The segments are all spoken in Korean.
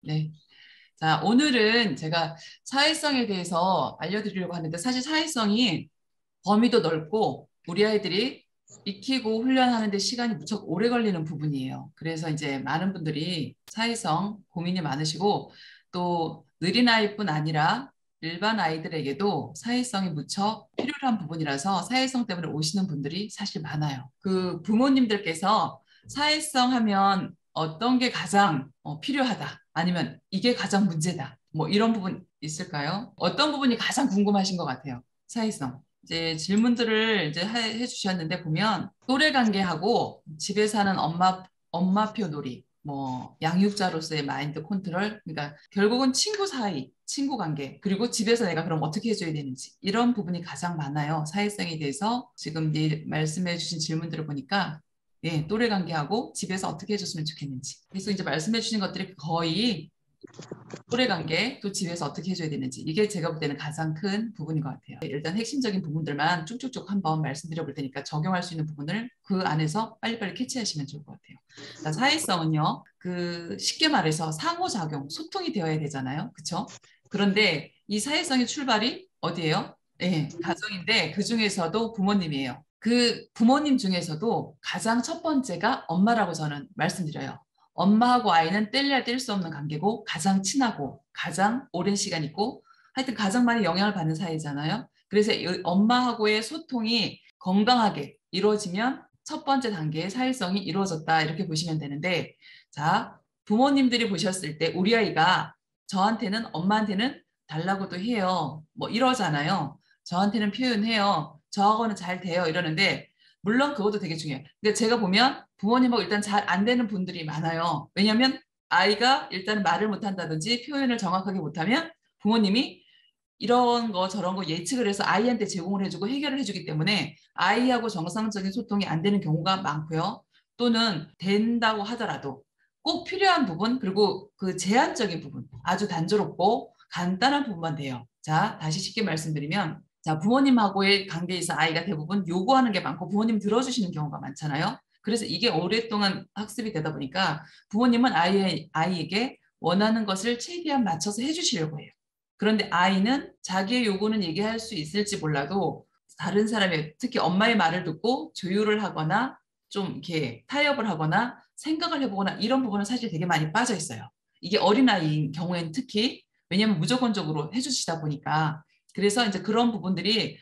네. 자, 오늘은 제가 사회성에 대해서 알려드리려고 하는데 사실 사회성이 범위도 넓고 우리 아이들이 익히고 훈련하는 데 시간이 무척 오래 걸리는 부분이에요. 그래서 이제 많은 분들이 사회성 고민이 많으시고 또 느린 아이뿐 아니라 일반 아이들에게도 사회성이 무척 필요한 부분이라서 사회성 때문에 오시는 분들이 사실 많아요. 그 부모님들께서 사회성 하면 어떤 게 가장 필요하다 아니면 이게 가장 문제다 뭐 이런 부분 있을까요? 어떤 부분이 가장 궁금하신 것 같아요? 사회성. 이제 질문들을 이제 해주셨는데 보면 또래 관계하고 집에 사는 엄마표 놀이, 뭐 양육자로서의 마인드 컨트롤, 그러니까 결국은 친구 사이, 친구 관계, 그리고 집에서 내가 그럼 어떻게 해줘야 되는지 이런 부분이 가장 많아요. 사회성에 대해서 지금 말씀해주신 질문들을 보니까 예, 또래 관계하고 집에서 어떻게 해줬으면 좋겠는지. 그래서 이제 말씀해주신 것들이 거의 또래 관계, 또 집에서 어떻게 해줘야 되는지 이게 제가 볼 때는 가장 큰 부분인 것 같아요. 일단 핵심적인 부분들만 쭉쭉쭉 한번 말씀드려 볼 테니까 적용할 수 있는 부분을 그 안에서 빨리빨리 캐치하시면 좋을 것 같아요. 자, 사회성은요, 그 쉽게 말해서 상호작용, 소통이 되어야 되잖아요. 그렇죠? 그런데 이 사회성의 출발이 어디예요? 네, 가정인데 그 중에서도 부모님이에요. 그 부모님 중에서도 가장 첫 번째가 엄마라고 저는 말씀드려요. 엄마하고 아이는 뗄래야 뗄 수 없는 관계고 가장 친하고 가장 오랜 시간 있고 하여튼 가장 많이 영향을 받는 사이잖아요. 그래서 엄마하고의 소통이 건강하게 이루어지면 첫 번째 단계의 사회성이 이루어졌다 이렇게 보시면 되는데 자 부모님들이 보셨을 때 우리 아이가 저한테는 엄마한테는 달라고도 해요. 뭐 이러잖아요. 저한테는 표현해요. 저하고는 잘 돼요. 이러는데 물론 그것도 되게 중요해요. 근데 제가 보면 부모님하고 일단 잘 안 되는 분들이 많아요. 왜냐하면 아이가 일단 말을 못한다든지 표현을 정확하게 못하면 부모님이 이런 거 저런 거 예측을 해서 아이한테 제공을 해주고 해결을 해주기 때문에 아이하고 정상적인 소통이 안 되는 경우가 많고요. 또는 된다고 하더라도 꼭 필요한 부분 그리고 그 제한적인 부분 아주 단조롭고 간단한 부분만 돼요. 자, 다시 쉽게 말씀드리면 자, 부모님하고의 관계에서 아이가 대부분 요구하는 게 많고 부모님 들어주시는 경우가 많잖아요. 그래서 이게 오랫동안 학습이 되다 보니까 부모님은 아이에게 원하는 것을 최대한 맞춰서 해주시려고 해요. 그런데 아이는 자기의 요구는 얘기할 수 있을지 몰라도 다른 사람의 특히 엄마의 말을 듣고 조율을 하거나 좀 이렇게 타협을 하거나 생각을 해보거나 이런 부분은 사실 되게 많이 빠져 있어요. 이게 어린아이인 경우에는 특히 왜냐하면 무조건적으로 해주시다 보니까 그래서 이제 그런 부분들이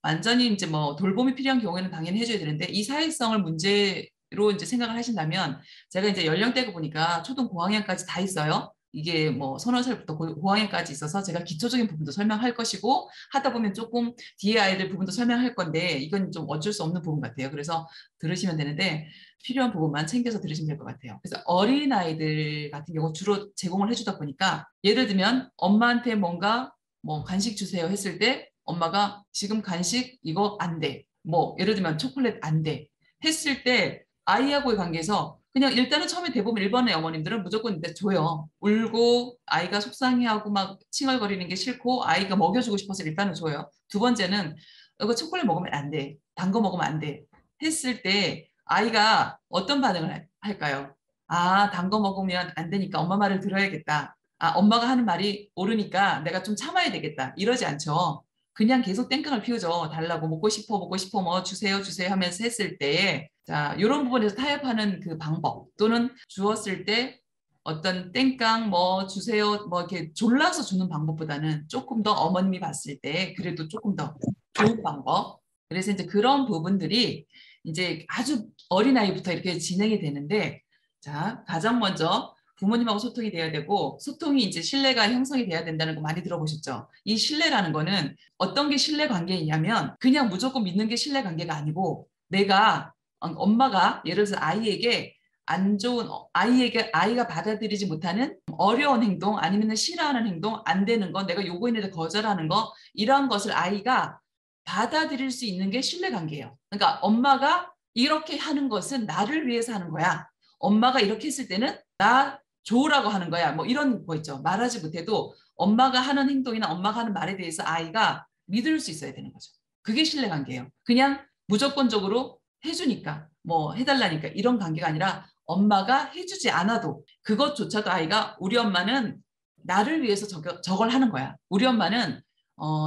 완전히 이제 뭐 돌봄이 필요한 경우에는 당연히 해줘야 되는데 이 사회성을 문제로 이제 생각을 하신다면 제가 이제 연령대가 보니까 초등 고학년까지 다 있어요. 이게 뭐 서너 살부터 고학년까지 있어서 제가 기초적인 부분도 설명할 것이고 하다 보면 조금 뒤에 아이들 부분도 설명할 건데 이건 좀 어쩔 수 없는 부분 같아요. 그래서 들으시면 되는데 필요한 부분만 챙겨서 들으시면 될 것 같아요. 그래서 어린 아이들 같은 경우 주로 제공을 해주다 보니까 예를 들면 엄마한테 뭔가 뭐 간식 주세요 했을 때 엄마가 지금 간식 이거 안 돼. 뭐 예를 들면 초콜릿 안 돼. 했을 때 아이하고의 관계에서 그냥 일단은 처음에 대부분 일본의 어머님들은 무조건 줘요. 울고 아이가 속상해하고 막 칭얼거리는 게 싫고 아이가 먹여주고 싶어서 일단은 줘요. 두 번째는 이거 초콜릿 먹으면 안 돼. 단 거 먹으면 안 돼. 했을 때 아이가 어떤 반응을 할까요? 아, 단 거 먹으면 안 되니까 엄마 말을 들어야겠다. 아, 엄마가 하는 말이 옳으니까 내가 좀 참아야 되겠다. 이러지 않죠. 그냥 계속 땡깡을 피우죠. 달라고 먹고 싶어 뭐 주세요 주세요 하면서 했을 때 자, 이런 부분에서 타협하는 그 방법 또는 주었을 때 어떤 땡깡 뭐 주세요 뭐 이렇게 졸라서 주는 방법보다는 조금 더 어머님이 봤을 때 그래도 조금 더 좋은 방법. 그래서 이제 그런 부분들이 이제 아주 어린아이부터 이렇게 진행이 되는데 자, 가장 먼저 부모님하고 소통이 돼야 되고 소통이 이제 신뢰가 형성이 돼야 된다는 거 많이 들어보셨죠? 이 신뢰라는 거는 어떤 게 신뢰 관계이냐면 그냥 무조건 믿는 게 신뢰 관계가 아니고 내가 엄마가 예를 들어서 아이에게 안 좋은 아이에게 아이가 받아들이지 못하는 어려운 행동 아니면 싫어하는 행동 안 되는 거 내가 요구했는데 거절하는 거 이런 것을 아이가 받아들일 수 있는 게 신뢰 관계예요. 그러니까 엄마가 이렇게 하는 것은 나를 위해서 하는 거야. 엄마가 이렇게 했을 때는 나 좋으라고 하는 거야. 뭐 이런 거 있죠. 말하지 못해도 엄마가 하는 행동이나 엄마가 하는 말에 대해서 아이가 믿을 수 있어야 되는 거죠. 그게 신뢰 관계예요. 그냥 무조건적으로 해주니까 뭐 해달라니까 이런 관계가 아니라 엄마가 해주지 않아도 그것조차도 아이가 우리 엄마는 나를 위해서 저걸 하는 거야. 우리 엄마는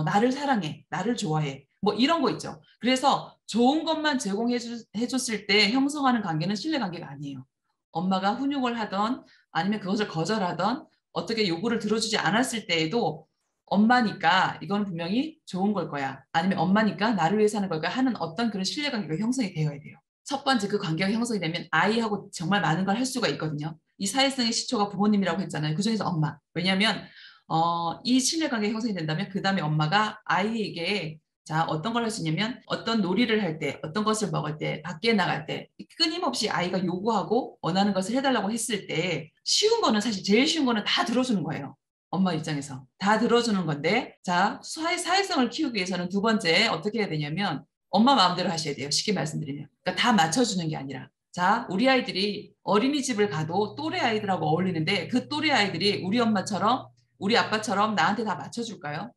나를 사랑해, 나를 좋아해. 뭐 이런 거 있죠. 그래서 좋은 것만 제공해줬을 때 형성하는 관계는 신뢰관계가 아니에요. 엄마가 훈육을 하던 아니면 그것을 거절하던 어떻게 요구를 들어주지 않았을 때에도 엄마니까 이건 분명히 좋은 걸 거야. 아니면 엄마니까 나를 위해서 하는 걸 거야 하는 어떤 그런 신뢰관계가 형성이 되어야 돼요. 첫 번째 그 관계가 형성이 되면 아이하고 정말 많은 걸 할 수가 있거든요. 이 사회성의 시초가 부모님이라고 했잖아요. 그중에서 엄마. 왜냐하면 이 신뢰관계가 형성이 된다면 그 다음에 엄마가 아이에게 자 어떤 걸 할 수 있냐면 어떤 놀이를 할 때 어떤 것을 먹을 때 밖에 나갈 때 끊임없이 아이가 요구하고 원하는 것을 해달라고 했을 때 쉬운 거는 사실 제일 쉬운 거는 다 들어주는 거예요. 엄마 입장에서 다 들어주는 건데 자 사회성을 키우기 위해서는 두 번째 어떻게 해야 되냐면 엄마 마음대로 하셔야 돼요. 쉽게 말씀드리면. 그러니까 다 맞춰주는 게 아니라 자 우리 아이들이 어린이집을 가도 또래 아이들하고 어울리는데 그 또래 아이들이 우리 엄마처럼 우리 아빠처럼 나한테 다 맞춰줄까요?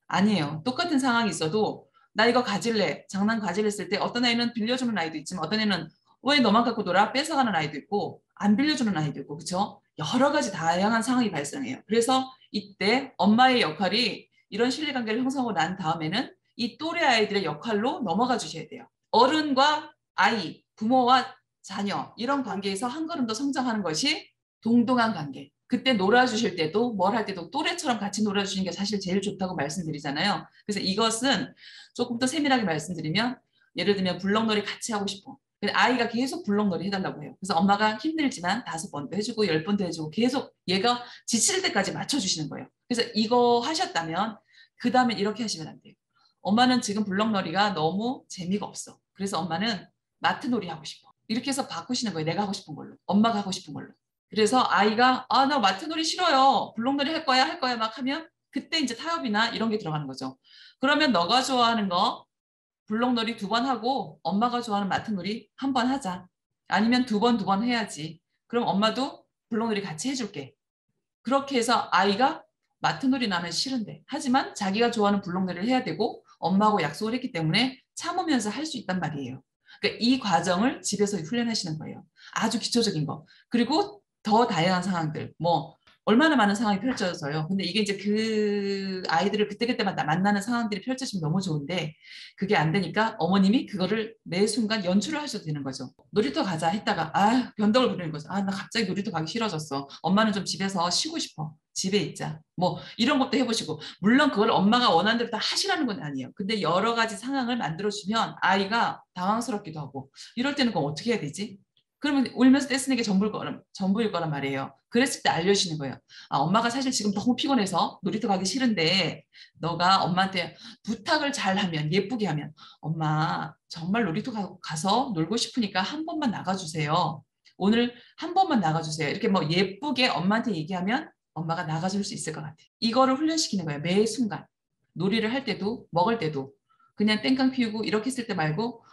아니에요. 똑같은 상황이 있어도 나 이거 가질래 장난 가질래 했을 때 어떤 애는 빌려주는 아이도 있지만 어떤 애는 왜 너만 갖고 놀아 뺏어가는 아이도 있고 안 빌려주는 아이도 있고 그렇죠? 여러 가지 다양한 상황이 발생해요. 그래서 이때 엄마의 역할이 이런 신뢰관계를 형성하고 난 다음에는 이 또래 아이들의 역할로 넘어가 주셔야 돼요. 어른과 아이, 부모와 자녀 이런 관계에서 한 걸음 더 성장하는 것이 동등한 관계. 그때 놀아주실 때도 뭘 할 때도 또래처럼 같이 놀아주시는 게 사실 제일 좋다고 말씀드리잖아요. 그래서 이것은 조금 더 세밀하게 말씀드리면 예를 들면 블럭놀이 같이 하고 싶어. 근데 아이가 계속 블럭놀이 해달라고 해요. 그래서 엄마가 힘들지만 5번도 해주고 10번도 해주고 계속 얘가 지칠 때까지 맞춰주시는 거예요. 그래서 이거 하셨다면 그 다음에 이렇게 하시면 안 돼요. 엄마는 지금 블럭놀이가 너무 재미가 없어. 그래서 엄마는 마트놀이 하고 싶어. 이렇게 해서 바꾸시는 거예요. 내가 하고 싶은 걸로. 엄마가 하고 싶은 걸로. 그래서 아이가 나 마트놀이 싫어요. 블록놀이 할 거야 막 하면 그때 이제 타협이나 이런 게 들어가는 거죠. 그러면 너가 좋아하는 거 블록놀이 2번 하고 엄마가 좋아하는 마트놀이 1번 하자. 아니면 2번 해야지. 그럼 엄마도 블록놀이 같이 해줄게. 그렇게 해서 아이가 마트놀이 나는 싫은데 하지만 자기가 좋아하는 블록놀이를 해야 되고 엄마하고 약속을 했기 때문에 참으면서 할 수 있단 말이에요. 그러니까 이 과정을 집에서 훈련하시는 거예요. 아주 기초적인 거. 그리고 더 다양한 상황들, 뭐 얼마나 많은 상황이 펼쳐져서요. 근데 이게 이제 그 아이들을 그때그때마다 만나는 상황들이 펼쳐지면 너무 좋은데 그게 안 되니까 어머님이 그거를 매 순간 연출을 하셔도 되는 거죠. 놀이터 가자 했다가 변덕을 부리는 거죠. 나 갑자기 놀이터 가기 싫어졌어. 엄마는 좀 집에서 쉬고 싶어. 집에 있자. 뭐 이런 것도 해보시고 물론 그걸 엄마가 원하는 대로 다 하시라는 건 아니에요. 근데 여러 가지 상황을 만들어주면 아이가 당황스럽기도 하고 이럴 때는 그럼 어떻게 해야 되지? 그러면 울면서 떼쓰는 게 전부일 거란 말이에요. 그랬을 때 알려주시는 거예요. 엄마가 사실 지금 너무 피곤해서 놀이터 가기 싫은데 너가 엄마한테 부탁을 잘하면 예쁘게 하면 엄마 정말 놀이터 가서 놀고 싶으니까 한 번만 나가주세요. 오늘 한 번만 나가주세요. 이렇게 뭐 예쁘게 엄마한테 얘기하면 엄마가 나가줄 수 있을 것 같아요. 이거를 훈련시키는 거예요. 매 순간. 놀이를 할 때도 먹을 때도 그냥 땡깡 피우고 이렇게 했을 때 말고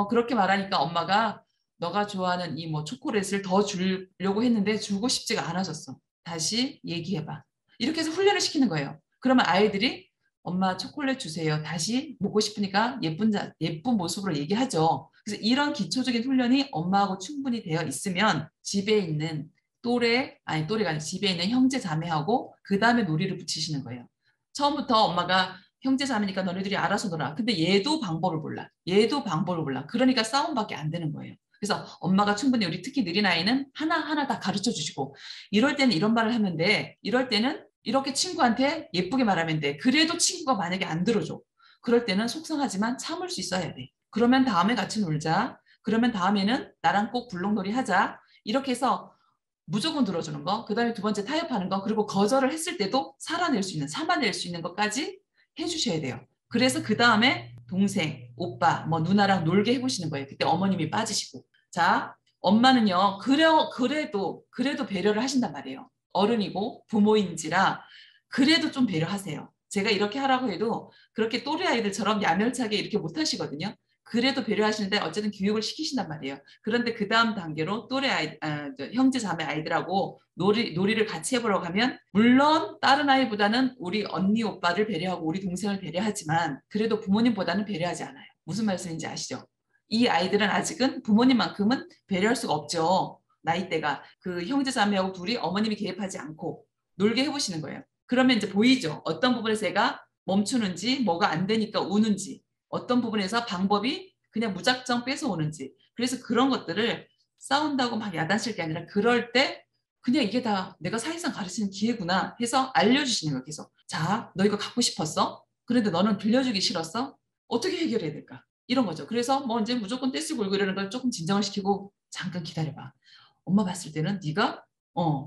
그렇게 말하니까 엄마가 너가 좋아하는 이 뭐 초콜릿을 더 주려고 했는데 주고 싶지가 않아졌어. 다시 얘기해봐. 이렇게 해서 훈련을 시키는 거예요. 그러면 아이들이 엄마 초콜릿 주세요. 다시 먹고 싶으니까 예쁜 모습으로 얘기하죠. 그래서 이런 기초적인 훈련이 엄마하고 충분히 되어 있으면 집에 있는 또래가 아니라 집에 있는 형제 자매하고 그 다음에 놀이를 붙이시는 거예요. 처음부터 엄마가 형제 자매니까 너네들이 알아서 놀아. 근데 얘도 방법을 몰라. 얘도 방법을 몰라. 그러니까 싸움밖에 안 되는 거예요. 그래서 엄마가 충분히 우리 특히 느린 아이는 하나하나 다 가르쳐 주시고 이럴 때는 이런 말을 하면 돼. 이럴 때는 이렇게 친구한테 예쁘게 말하면 돼. 그래도 친구가 만약에 안 들어줘. 그럴 때는 속상하지만 참을 수 있어야 돼. 그러면 다음에 같이 놀자. 그러면 다음에는 나랑 꼭 블록놀이 하자. 이렇게 해서 무조건 들어주는 거. 그 다음에 2번째 타협하는 거. 그리고 거절을 했을 때도 참아낼 수 있는 것까지 해주셔야 돼요. 그래서 그 다음에 동생, 오빠, 뭐 누나랑 놀게 해보시는 거예요. 그때 어머님이 빠지시고. 자, 엄마는요, 그래도 배려를 하신단 말이에요. 어른이고 부모인지라 그래도 좀 배려하세요. 제가 이렇게 하라고 해도 그렇게 또래 아이들처럼 야멸차게 이렇게 못 하시거든요. 그래도 배려하시는데 어쨌든 교육을 시키신단 말이에요. 그런데 그 다음 단계로 형제 자매 아이들하고 놀이를 같이 해보려고 하면 물론 다른 아이보다는 우리 언니 오빠를 배려하고 우리 동생을 배려하지만 그래도 부모님보다는 배려하지 않아요. 무슨 말씀인지 아시죠? 이 아이들은 아직은 부모님만큼은 배려할 수가 없죠. 나이대가 그 형제 자매하고 둘이 어머님이 개입하지 않고 놀게 해보시는 거예요. 그러면 이제 보이죠. 어떤 부분에서 애가 멈추는지, 뭐가 안 되니까 우는지, 어떤 부분에서 방법이 그냥 무작정 뺏어오는지. 그래서 그런 것들을 싸운다고 막 야단칠 게 아니라 그럴 때 그냥 이게 다 내가 사회상 가르치는 기회구나 해서 알려주시는 거예요. 계속. 자, 너 이거 갖고 싶었어? 그런데 너는 빌려주기 싫었어? 어떻게 해결해야 될까? 이런 거죠. 그래서 뭐 이제 무조건 떼쓰고 울고 이러는 걸 조금 진정을 시키고 잠깐 기다려봐. 엄마 봤을 때는 네가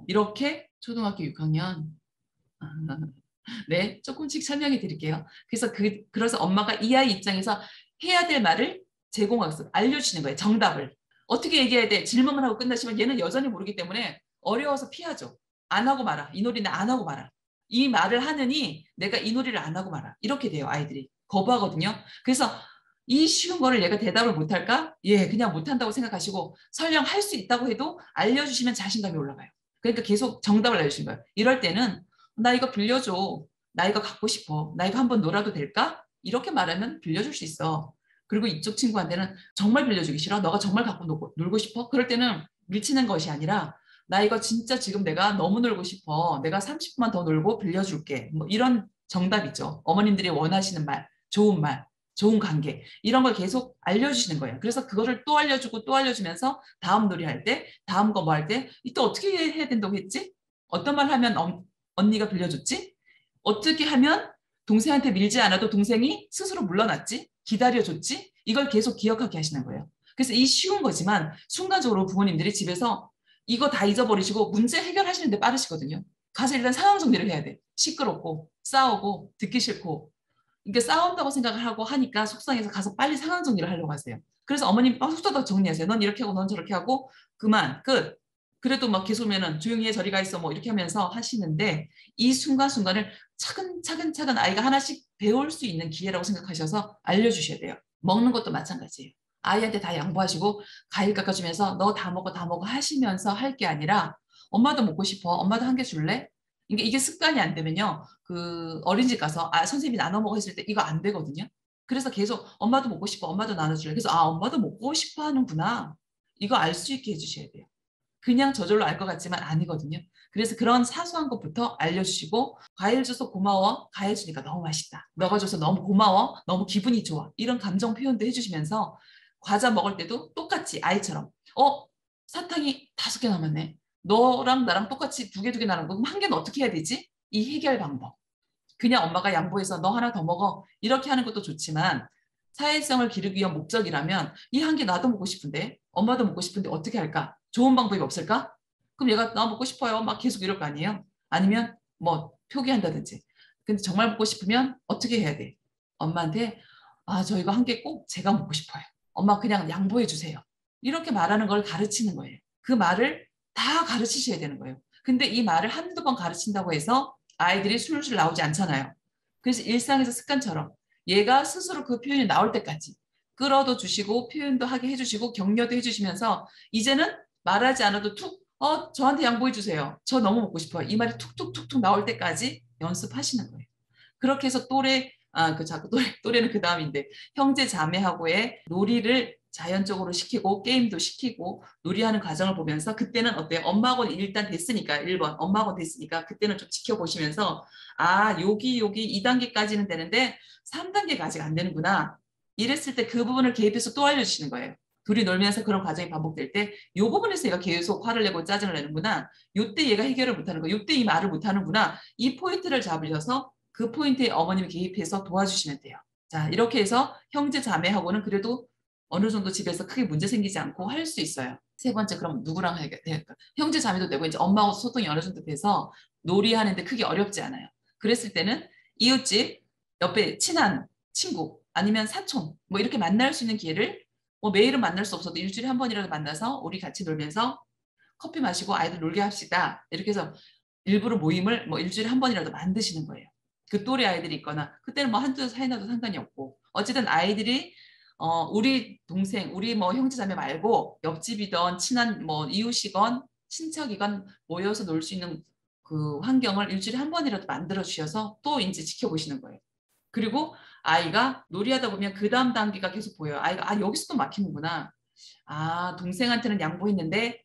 이렇게 초등학교 6학년 네, 조금씩 설명해 드릴게요. 그래서 그래서 엄마가 이 아이 입장에서 해야 될 말을 제공하고 알려주시는 거예요. 정답을. 어떻게 얘기해야 돼? 질문만 하고 끝나시면 얘는 여전히 모르기 때문에 어려워서 피하죠. 안 하고 말아. 이 놀이는 안 하고 말아. 이 말을 하느니 내가 이 놀이를 안 하고 말아. 이렇게 돼요, 아이들이. 거부하거든요. 그래서 이 쉬운 거를 얘가 대답을 못할까? 예, 그냥 못한다고 생각하시고 설령 할 수 있다고 해도 알려주시면 자신감이 올라가요. 그러니까 계속 정답을 알려주신 거예요. 이럴 때는 나 이거 빌려줘. 나 이거 갖고 싶어. 나 이거 한번 놀아도 될까? 이렇게 말하면 빌려줄 수 있어. 그리고 이쪽 친구한테는 정말 빌려주기 싫어? 너가 정말 갖고 놀고 싶어? 그럴 때는 밀치는 것이 아니라 나 이거 진짜 지금 내가 너무 놀고 싶어. 내가 30분만 더 놀고 빌려줄게. 뭐 이런 정답이죠. 어머님들이 원하시는 말, 좋은 말, 좋은 관계 이런 걸 계속 알려주시는 거예요. 그래서 그거를 또 알려주고 또 알려주면서 다음 놀이 할 때, 다음 거 뭐 할 때 또 어떻게 해야 된다고 했지? 어떤 말 하면 언니가 빌려줬지? 어떻게 하면 동생한테 밀지 않아도 동생이 스스로 물러났지? 기다려줬지? 이걸 계속 기억하게 하시는 거예요. 그래서 이 쉬운 거지만 순간적으로 부모님들이 집에서 이거 다 잊어버리시고 문제 해결하시는데 빠르시거든요. 가서 일단 상황 정리를 해야 돼. 시끄럽고 싸우고 듣기 싫고 이게 싸운다고 생각을 하고 하니까 속상해서 가서 빨리 상황 정리를 하려고 하세요. 그래서 어머님 속도도 정리하세요. 넌 이렇게 하고 넌 저렇게 하고 그만 끝. 그래도 막 계속면은 조용히 해 저리 가 있어 뭐 이렇게 하면서 하시는데 이 순간순간을 차근차근 아이가 하나씩 배울 수 있는 기회라고 생각하셔서 알려주셔야 돼요. 먹는 것도 마찬가지예요. 아이한테 다 양보하시고 과일 깎아주면서 너 다 먹어 다 먹어 하시면서 할 게 아니라 엄마도 먹고 싶어. 엄마도 한 개 줄래? 이게 습관이 안 되면요. 그 어린이집 가서 선생님이 나눠 먹어 했을 때 이거 안 되거든요. 그래서 계속 엄마도 먹고 싶어. 엄마도 나눠줄래? 그래서 엄마도 먹고 싶어 하는구나. 이거 알 수 있게 해주셔야 돼요. 그냥 저절로 알 것 같지만 아니거든요. 그래서 그런 사소한 것부터 알려주시고 과일 줘서 고마워. 과일 주니까 너무 맛있다. 너가 줘서 너무 고마워. 너무 기분이 좋아. 이런 감정 표현도 해주시면서 과자 먹을 때도 똑같이 아이처럼 사탕이 5개 남았네. 너랑 나랑 똑같이 두 개 나는 거 그럼 한 개는 어떻게 해야 되지? 이 해결 방법. 그냥 엄마가 양보해서 너 하나 더 먹어. 이렇게 하는 것도 좋지만 사회성을 기르기 위한 목적이라면 이 한 개 나도 먹고 싶은데 엄마도 먹고 싶은데 어떻게 할까? 좋은 방법이 없을까? 그럼 얘가 나 먹고 싶어요. 막 계속 이럴 거 아니에요? 아니면 뭐 표기한다든지. 근데 정말 먹고 싶으면 어떻게 해야 돼? 엄마한테 저 이거 한 개 꼭 제가 먹고 싶어요. 엄마 그냥 양보해 주세요. 이렇게 말하는 걸 가르치는 거예요. 그 말을 다 가르치셔야 되는 거예요. 근데 이 말을 한두 번 가르친다고 해서 아이들이 술술 나오지 않잖아요. 그래서 일상에서 습관처럼 얘가 스스로 그 표현이 나올 때까지 끌어도 주시고 표현도 하게 해주시고 격려도 해주시면서 이제는 말하지 않아도 저한테 양보해 주세요. 저 너무 먹고 싶어요. 이 말이 툭툭툭툭 나올 때까지 연습하시는 거예요. 그렇게 해서 자꾸 또래는 그 다음인데 형제 자매하고의 놀이를 자연적으로 시키고 게임도 시키고 놀이하는 과정을 보면서 그때는 어때요? 엄마하고는 일단 됐으니까 1번 엄마하고 됐으니까 그때는 좀 지켜보시면서 여기 2단계까지는 되는데 3단계가 아직 안 되는구나. 이랬을 때 그 부분을 개입해서 또 알려주시는 거예요. 둘이 놀면서 그런 과정이 반복될 때 이 부분에서 얘가 계속 화를 내고 짜증을 내는구나. 이때 얘가 해결을 못하는 거야. 이때 이 말을 못하는구나. 이 포인트를 잡으셔서 그 포인트에 어머님이 개입해서 도와주시면 돼요. 자, 이렇게 해서 형제 자매하고는 그래도 어느 정도 집에서 크게 문제 생기지 않고 할 수 있어요. 세 번째, 그럼 누구랑 해야 될까? 형제 자매도 되고 이제 엄마하고 소통이 어느 정도 돼서 놀이하는데 크게 어렵지 않아요. 그랬을 때는 이웃집, 옆에 친한 친구, 아니면 사촌, 뭐 이렇게 만날 수 있는 기회를 뭐 매일은 만날 수 없어도 일주일에 한 번이라도 만나서 우리 같이 놀면서 커피 마시고 아이들 놀게 합시다. 이렇게 해서 일부러 모임을 뭐 일주일에 한 번이라도 만드시는 거예요. 그 또래 아이들이 있거나 그때는 뭐 한두 사이나도 상관이 없고 어쨌든 아이들이 우리 동생, 우리 뭐 형제자매 말고 옆집이던 친한 뭐 이웃이건 친척이건 모여서 놀 수 있는 그 환경을 일주일에 한 번이라도 만들어 주셔서 또 이제 지켜보시는 거예요. 그리고 아이가 놀이하다 보면 그 다음 단계가 계속 보여요. 아이가 여기서 또 막히는구나. 동생한테는 양보했는데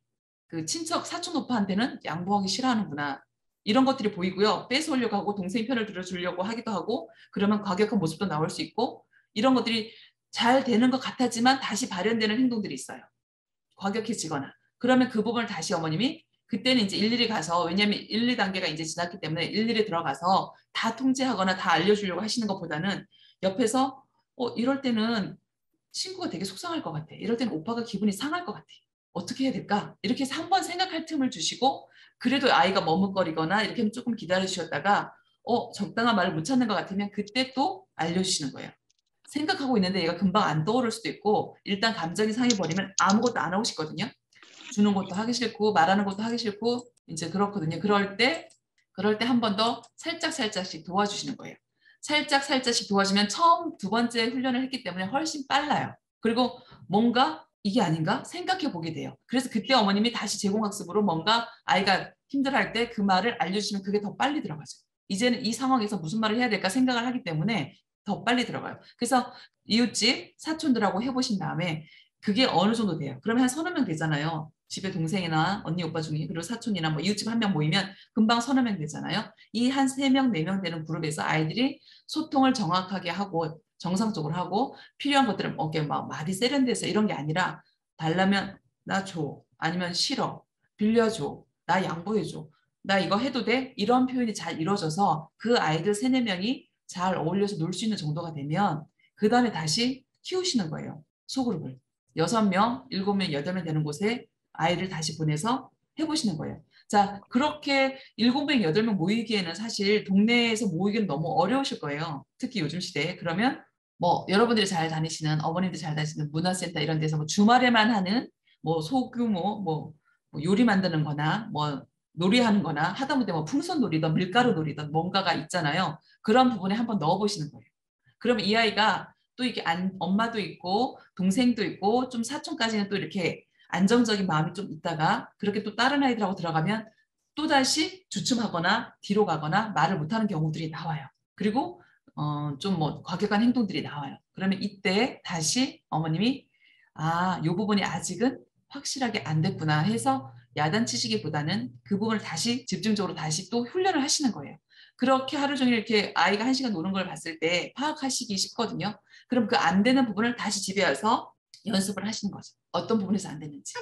그 친척 사촌 오빠한테는 양보하기 싫어하는구나. 이런 것들이 보이고요. 뺏어오려고 하고 동생 편을 들어주려고 하기도 하고 그러면 과격한 모습도 나올 수 있고 이런 것들이 잘 되는 것 같았지만 다시 발현되는 행동들이 있어요. 과격해지거나. 그러면 그 부분을 다시 어머님이 그때는 이제 일일이 가서 왜냐하면 1, 2단계가 이제 지났기 때문에 일일이 들어가서 다 통제하거나 다 알려주려고 하시는 것보다는 옆에서 이럴 때는 친구가 되게 속상할 것 같아. 이럴 때는 오빠가 기분이 상할 것 같아. 어떻게 해야 될까? 이렇게 해서 한번 생각할 틈을 주시고 그래도 아이가 머뭇거리거나 이렇게 조금 기다려 주셨다가 적당한 말을 못 찾는 것 같으면 그때 또 알려주시는 거예요. 생각하고 있는데 얘가 금방 안 떠오를 수도 있고 일단 감정이 상해버리면 아무것도 안 하고 싶거든요. 주는 것도 하기 싫고 말하는 것도 하기 싫고 이제 그렇거든요. 그럴 때 한 번 더 살짝씩 도와주시는 거예요. 살짝씩 도와주면 처음 두 번째 훈련을 했기 때문에 훨씬 빨라요. 그리고 뭔가 이게 아닌가 생각해 보게 돼요. 그래서 그때 어머님이 다시 제공학습으로 뭔가 아이가 힘들어할 때 그 말을 알려주시면 그게 더 빨리 들어가죠. 이제는 이 상황에서 무슨 말을 해야 될까 생각을 하기 때문에 더 빨리 들어가요. 그래서 이웃집 사촌들하고 해보신 다음에 그게 어느 정도 돼요. 그러면 한 서너 명 되잖아요. 집에 동생이나 언니 오빠 중에 그리고 사촌이나 뭐 이웃집 한 명 모이면 금방 서너 명 되잖아요. 이 한 세 명, 네 명 되는 그룹에서 아이들이 소통을 정확하게 하고 정상적으로 하고 필요한 것들은 막 말이 세련돼서 이런 게 아니라 달라면 나 줘. 아니면 싫어. 빌려줘. 나 양보해줘. 나 이거 해도 돼? 이런 표현이 잘 이루어져서 그 아이들 세네 명이 잘 어울려서 놀 수 있는 정도가 되면 그 다음에 다시 키우시는 거예요. 소그룹을. 6명, 7명, 8명 되는 곳에 아이를 다시 보내서 해보시는 거예요. 자, 그렇게 7명, 8명 모이기에는 사실 동네에서 모이기는 너무 어려우실 거예요. 특히 요즘 시대에. 그러면 뭐 여러분들이 잘 다니시는 어머님들 잘 다니시는 문화센터 이런 데서 뭐 주말에만 하는 뭐 소규모 뭐 요리 만드는 거나 뭐 놀이하는 거나 하다못해 뭐 풍선 놀이든 밀가루 놀이든 뭔가가 있잖아요. 그런 부분에 한번 넣어보시는 거예요. 그러면 이 아이가 또 이게 엄마도 있고 동생도 있고 좀 사촌까지는 또 이렇게 안정적인 마음이 좀 있다가 그렇게 또 다른 아이들하고 들어가면 또다시 주춤하거나 뒤로 가거나 말을 못하는 경우들이 나와요. 그리고 좀 뭐 과격한 행동들이 나와요. 그러면 이때 다시 어머님이 이 부분이 아직은 확실하게 안 됐구나 해서 야단치시기보다는 그 부분을 다시 집중적으로 다시 또 훈련을 하시는 거예요. 그렇게 하루 종일 이렇게 아이가 1시간 노는 걸 봤을 때 파악하시기 쉽거든요. 그럼 그 안 되는 부분을 다시 집에 와서 연습을 하시는 거죠. 어떤 부분에서 안 되는지.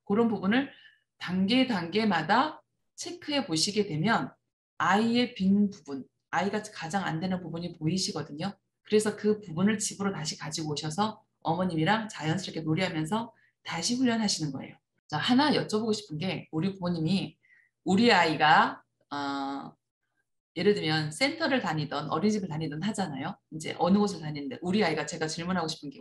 그런 부분을 단계마다 체크해 보시게 되면 아이의 빈 부분, 아이가 가장 안 되는 부분이 보이시거든요. 그래서 그 부분을 집으로 다시 가지고 오셔서 어머님이랑 자연스럽게 놀이하면서 다시 훈련하시는 거예요. 자, 하나 여쭤보고 싶은 게 우리 부모님이 우리 아이가 예를 들면 센터를 다니던 어린이집을 다니던 하잖아요. 이제 어느 곳을 다니는데 우리 아이가 제가 질문하고 싶은 게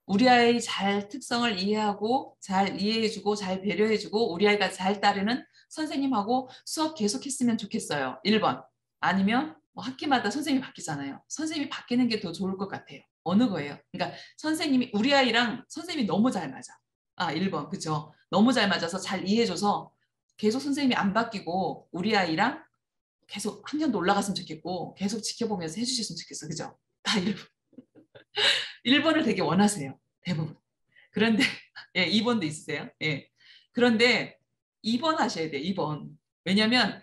우리 아이 잘 특성을 이해하고 잘 이해해주고 잘 배려해주고 우리 아이가 잘 따르는 선생님하고 수업 계속했으면 좋겠어요. 1번. 아니면 뭐 학기마다 선생님이 바뀌잖아요. 선생님이 바뀌는 게 더 좋을 것 같아요. 어느 거예요? 그러니까 선생님이 우리 아이랑 선생님이 너무 잘 맞아. 1번. 그죠? 너무 잘 맞아서 잘 이해해줘서 계속 선생님이 안 바뀌고 우리 아이랑 계속 학년도 올라갔으면 좋겠고 계속 지켜보면서 해주셨으면 좋겠어. 그죠? 다 1번. 1번을 되게 원하세요. 대부분. 그런데 2번도 있으세요. 예. 그런데 2번 하셔야 돼요. 2번. 왜냐하면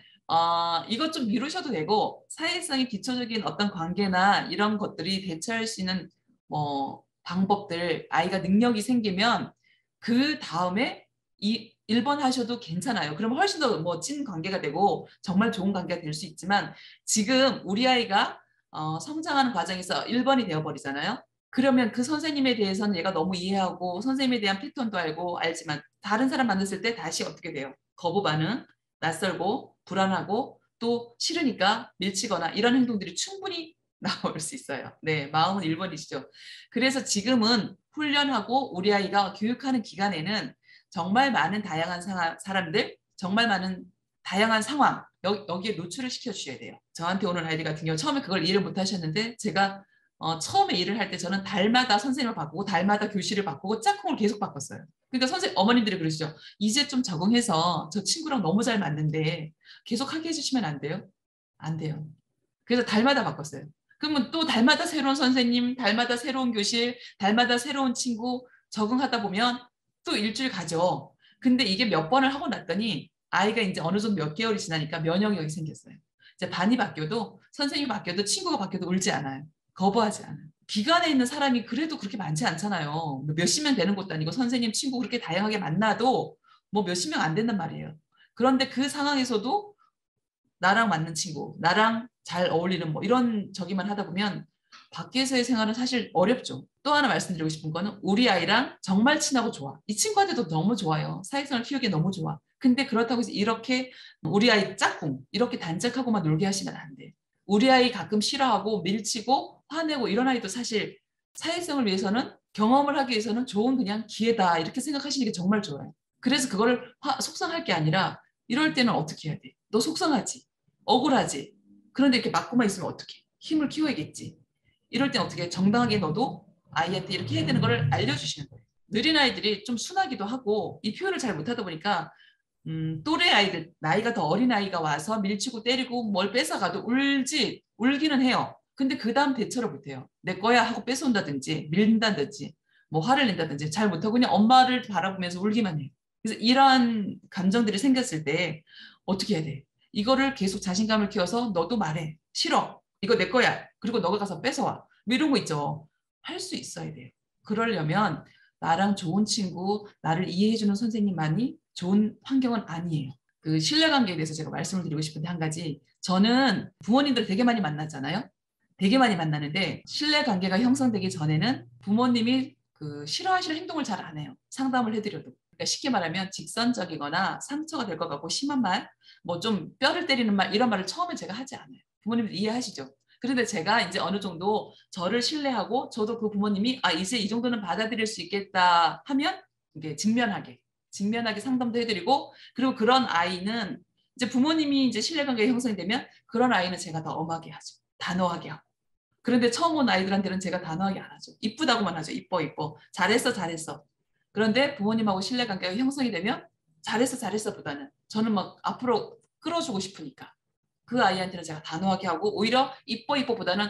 이것 좀 미루셔도 되고 사회성의 기초적인 어떤 관계나 이런 것들이 대처할 수 있는 뭐 방법들 아이가 능력이 생기면 그 다음에 1번 하셔도 괜찮아요. 그럼 훨씬 더 뭐 찐 관계가 되고 정말 좋은 관계가 될 수 있지만 지금 우리 아이가 성장하는 과정에서 1번이 되어버리잖아요. 그러면 그 선생님에 대해서는 얘가 너무 이해하고 선생님에 대한 패턴도 알지만 다른 사람 만났을 때 다시 어떻게 돼요? 거부 반응, 낯설고 불안하고 또 싫으니까 밀치거나 이런 행동들이 충분히 나올 수 있어요. 네, 마음은 1번이시죠. 그래서 지금은 훈련하고 우리 아이가 교육하는 기간에는 정말 많은 다양한 사람들, 정말 많은 다양한 상황 여기에 노출을 시켜주셔야 돼요. 저한테 오는 아이들 같은 경우 처음에 그걸 이해를 못 하셨는데 제가 처음에 일을 할 때 저는 달마다 선생님을 바꾸고 달마다 교실을 바꾸고 짝꿍을 계속 바꿨어요. 그러니까 어머님들이 그러시죠. 이제 좀 적응해서 저 친구랑 너무 잘 맞는데 계속 하게 해주시면 안 돼요? 안 돼요. 그래서 달마다 바꿨어요. 그러면 또 달마다 새로운 선생님, 달마다 새로운 교실, 달마다 새로운 친구 적응하다 보면 또 일주일 가죠. 근데 이게 몇 번을 하고 났더니 아이가 이제 어느 정도 몇 개월이 지나니까 면역력이 생겼어요. 이제 반이 바뀌어도 선생님이 바뀌어도 친구가 바뀌어도 울지 않아요. 거부하지 않아요. 기관에 있는 사람이 그래도 그렇게 많지 않잖아요. 몇십 명 되는 것도 아니고 선생님, 친구 그렇게 다양하게 만나도 뭐 몇십 명 안 된단 말이에요. 그런데 그 상황에서도 나랑 맞는 친구, 나랑 잘 어울리는 뭐 이런 저기만 하다 보면 밖에서의 생활은 사실 어렵죠. 또 하나 말씀드리고 싶은 거는 우리 아이랑 정말 친하고 좋아. 이 친구한테도 너무 좋아요. 사회성을 키우기 너무 좋아. 근데 그렇다고 해서 이렇게 우리 아이 짝꿍, 이렇게 단짝하고만 놀게 하시면 안 돼. 우리 아이 가끔 싫어하고 밀치고 화내고 이런 아이도 사실 사회성을 위해서는 경험을 하기 위해서는 좋은 그냥 기회다. 이렇게 생각하시는 게 정말 좋아요. 그래서 그거를 속상할 게 아니라 이럴 때는 어떻게 해야 돼? 너 속상하지? 억울하지? 그런데 이렇게 맞고만 있으면 어떡해? 힘을 키워야겠지. 이럴 땐 어떻게 정당하게 너도 아이한테 이렇게 해야 되는 걸 알려주시는 거예요. 느린 아이들이 좀 순하기도 하고 이 표현을 잘 못하다 보니까 또래 아이들, 나이가 더 어린 아이가 와서 밀치고 때리고 뭘 뺏어가도 울기는 해요. 근데 그 다음 대처를 못해요. 내 거야 하고 뺏어온다든지 밀린다든지 뭐 화를 낸다든지 잘 못하고 그냥 엄마를 바라보면서 울기만 해요. 그래서 이러한 감정들이 생겼을 때 어떻게 해야 돼? 이거를 계속 자신감을 키워서 너도 말해. 싫어. 이거 내 거야. 그리고 너가 가서 뺏어와. 뭐 이런 거 있죠. 할 수 있어야 돼요. 그러려면 나랑 좋은 친구, 나를 이해해주는 선생님만이 좋은 환경은 아니에요. 그 신뢰관계에 대해서 제가 말씀을 드리고 싶은데 한 가지. 저는 부모님들 되게 많이 만나잖아요. 되게 많이 만나는데 신뢰관계가 형성되기 전에는 부모님이 그 싫어하시는 행동을 잘 안 해요. 상담을 해드려도. 그러니까 쉽게 말하면 직선적이거나 상처가 될 것 같고 심한 말, 뭐 좀 뼈를 때리는 말 이런 말을 처음에 제가 하지 않아요. 부모님들 이해하시죠? 그런데 제가 이제 어느 정도 저를 신뢰하고 저도 그 부모님이 아 이제 이 정도는 받아들일 수 있겠다 하면 이게 직면하게 상담도 해드리고 그리고 그런 아이는 이제 부모님이 이제 신뢰관계가 형성이 되면 그런 아이는 제가 더 엄하게 하죠. 단호하게 하고. 그런데 처음 온 아이들한테는 제가 단호하게 안 하죠. 이쁘다고만 하죠. 이뻐 이뻐. 잘했어 잘했어. 그런데 부모님하고 신뢰관계가 형성이 되면 잘했어 잘했어 보다는 저는 막 앞으로 끌어주고 싶으니까 그 아이한테는 제가 단호하게 하고 오히려 이뻐 이뻐보다는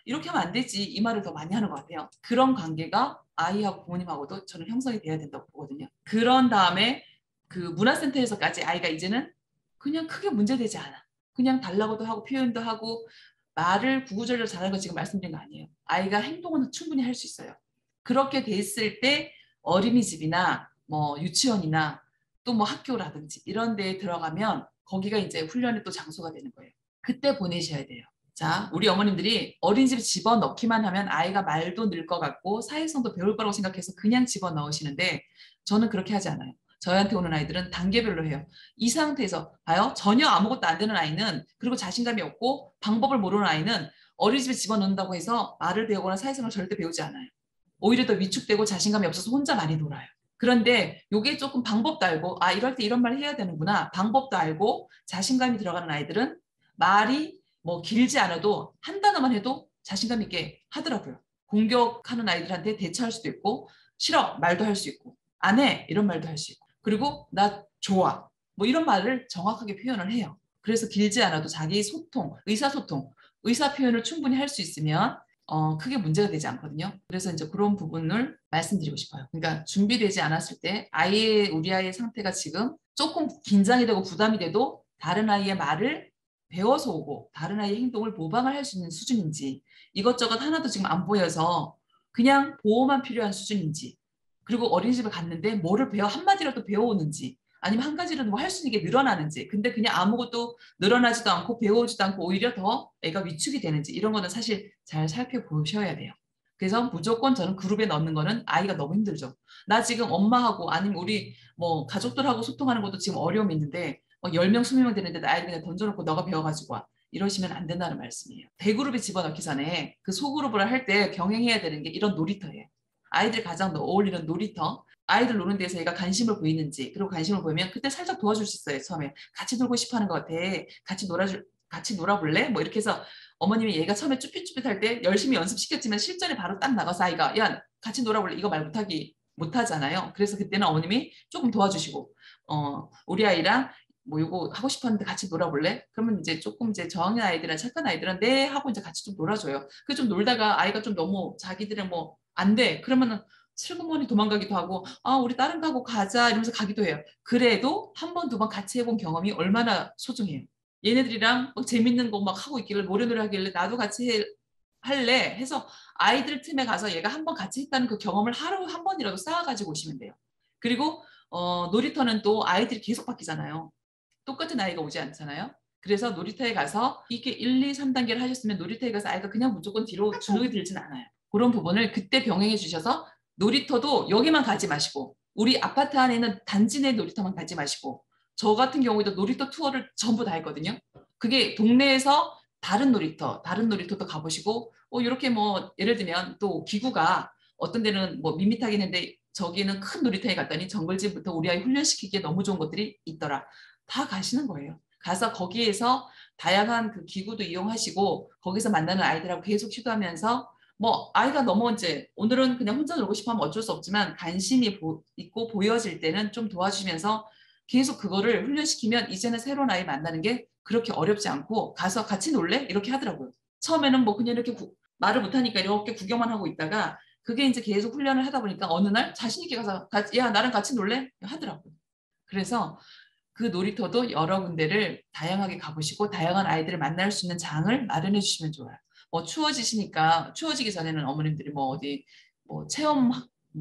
이렇게 하면 안 되지 이 말을 더 많이 하는 것 같아요. 그런 관계가 아이하고 부모님하고도 저는 형성이 돼야 된다고 보거든요. 그런 다음에 그 문화센터에서까지 아이가 이제는 그냥 크게 문제되지 않아. 그냥 달라고도 하고 표현도 하고 말을 구구절절 잘하는 거 지금 말씀드린 거 아니에요. 아이가 행동은 충분히 할 수 있어요. 그렇게 됐을 때 어린이집이나 뭐 유치원이나 또 뭐 학교라든지 이런 데에 들어가면 거기가 이제 훈련의 또 장소가 되는 거예요. 그때 보내셔야 돼요. 자, 우리 어머님들이 어린이집에 집어넣기만 하면 아이가 말도 늘 것 같고 사회성도 배울 거라고 생각해서 그냥 집어넣으시는데 저는 그렇게 하지 않아요. 저희한테 오는 아이들은 단계별로 해요. 이 상태에서 봐요. 전혀 아무것도 안 되는 아이는 그리고 자신감이 없고 방법을 모르는 아이는 어린이집에 집어넣는다고 해서 말을 배우거나 사회성을 절대 배우지 않아요. 오히려 더 위축되고 자신감이 없어서 혼자 많이 놀아요. 그런데 이게 조금 방법도 알고 아 이럴 때 이런 말 해야 되는구나 방법도 알고 자신감이 들어가는 아이들은 말이 뭐 길지 않아도 한 단어만 해도 자신감 있게 하더라고요. 공격하는 아이들한테 대처할 수도 있고 싫어 말도 할 수 있고 안 해 이런 말도 할 수 있고 그리고 나 좋아 뭐 이런 말을 정확하게 표현을 해요. 그래서 길지 않아도 자기 소통, 의사소통, 의사 표현을 충분히 할 수 있으면 크게 문제가 되지 않거든요. 그래서 이제 그런 부분을 말씀드리고 싶어요. 그러니까 준비되지 않았을 때 우리 아이의 상태가 지금 조금 긴장이 되고 부담이 돼도 다른 아이의 말을 배워서 오고 다른 아이의 행동을 모방을 할 수 있는 수준인지 이것저것 하나도 지금 안 보여서 그냥 보호만 필요한 수준인지 그리고 어린이집에 갔는데 뭐를 한마디라도 배워오는지 아니면 한 가지라도 뭐 할 수 있는 게 늘어나는지 근데 그냥 아무것도 늘어나지도 않고 배워오지도 않고 오히려 더 애가 위축이 되는지 이런 거는 사실 잘 살펴보셔야 돼요. 그래서 무조건 저는 그룹에 넣는 거는 아이가 너무 힘들죠. 나 지금 엄마하고 아니면 우리 뭐 가족들하고 소통하는 것도 지금 어려움이 있는데 10명, 20명 되는데 아이를 그냥 던져놓고 너가 배워가지고 와. 이러시면 안 된다는 말씀이에요. 대그룹에 집어넣기 전에 그 소그룹을 할 때 병행해야 되는 게 이런 놀이터예요. 아이들 가장 어울리는 놀이터. 아이들 노는 데서 얘가 관심을 보이는지 그리고 관심을 보이면 그때 살짝 도와줄 수 있어요. 처음에 같이 놀고 싶어하는 것 같아. 같이 놀아볼래? 뭐 이렇게 해서 어머님이 얘가 처음에 쭈삣쭈삣할 때 열심히 연습시켰지만 실전에 바로 딱 나가서 아이가 야 같이 놀아볼래? 이거 말 못하잖아요. 그래서 그때는 어머님이 조금 도와주시고 우리 아이랑 뭐 이거 하고 싶었는데 같이 놀아볼래? 그러면 이제 조금 이제 저학년 아이들이나 착한 아이들은 네 하고 이제 같이 좀 놀아줘요. 그 좀 놀다가 아이가 좀 너무 자기들은 뭐 안 돼. 그러면은 슬그머니 도망가기도 하고 아 우리 다른 가구 가자 이러면서 가기도 해요. 그래도 한 번, 두 번 같이 해본 경험이 얼마나 소중해요. 얘네들이랑 막 재밌는 거 막 하고 있길래 모래놀이 하길래 나도 같이 할래 해서 아이들 틈에 가서 얘가 한 번 같이 했다는 그 경험을 하루 한 번이라도 쌓아가지고 오시면 돼요. 그리고 놀이터는 또 아이들이 계속 바뀌잖아요. 똑같은 아이가 오지 않잖아요. 그래서 놀이터에 가서 이게 1, 2, 3단계를 하셨으면 놀이터에 가서 아이가 그냥 무조건 뒤로 주눅이 들진 않아요. 그런 부분을 그때 병행해 주셔서 놀이터도 여기만 가지 마시고 우리 아파트 안에 있는 단지 내 놀이터만 가지 마시고 저 같은 경우에도 놀이터 투어를 전부 다 했거든요. 그게 동네에서 다른 놀이터도 가보시고 이렇게 뭐 예를 들면 또 기구가 어떤 데는 뭐 밋밋하긴 했는데 저기는 큰 놀이터에 갔더니 정글짐부터 우리 아이 훈련시키기에 너무 좋은 것들이 있더라. 다 가시는 거예요. 가서 거기에서 다양한 그 기구도 이용하시고 거기서 만나는 아이들하고 계속 시도하면서 뭐 아이가 너무 이제 오늘은 그냥 혼자 놀고 싶어 하면 어쩔 수 없지만 관심이 있고 보여질 때는 좀 도와주면서 계속 그거를 훈련시키면 이제는 새로운 아이 만나는 게 그렇게 어렵지 않고 가서 같이 놀래? 이렇게 하더라고요. 처음에는 뭐 그냥 이렇게 말을 못하니까 이렇게 구경만 하고 있다가 그게 이제 계속 훈련을 하다 보니까 어느 날 자신 있게 가서 야 나랑 같이 놀래? 하더라고요. 그래서 그 놀이터도 여러 군데를 다양하게 가보시고 다양한 아이들을 만날 수 있는 장을 마련해 주시면 좋아요. 뭐 추워지시니까 추워지기 전에는 어머님들이 뭐 어디 뭐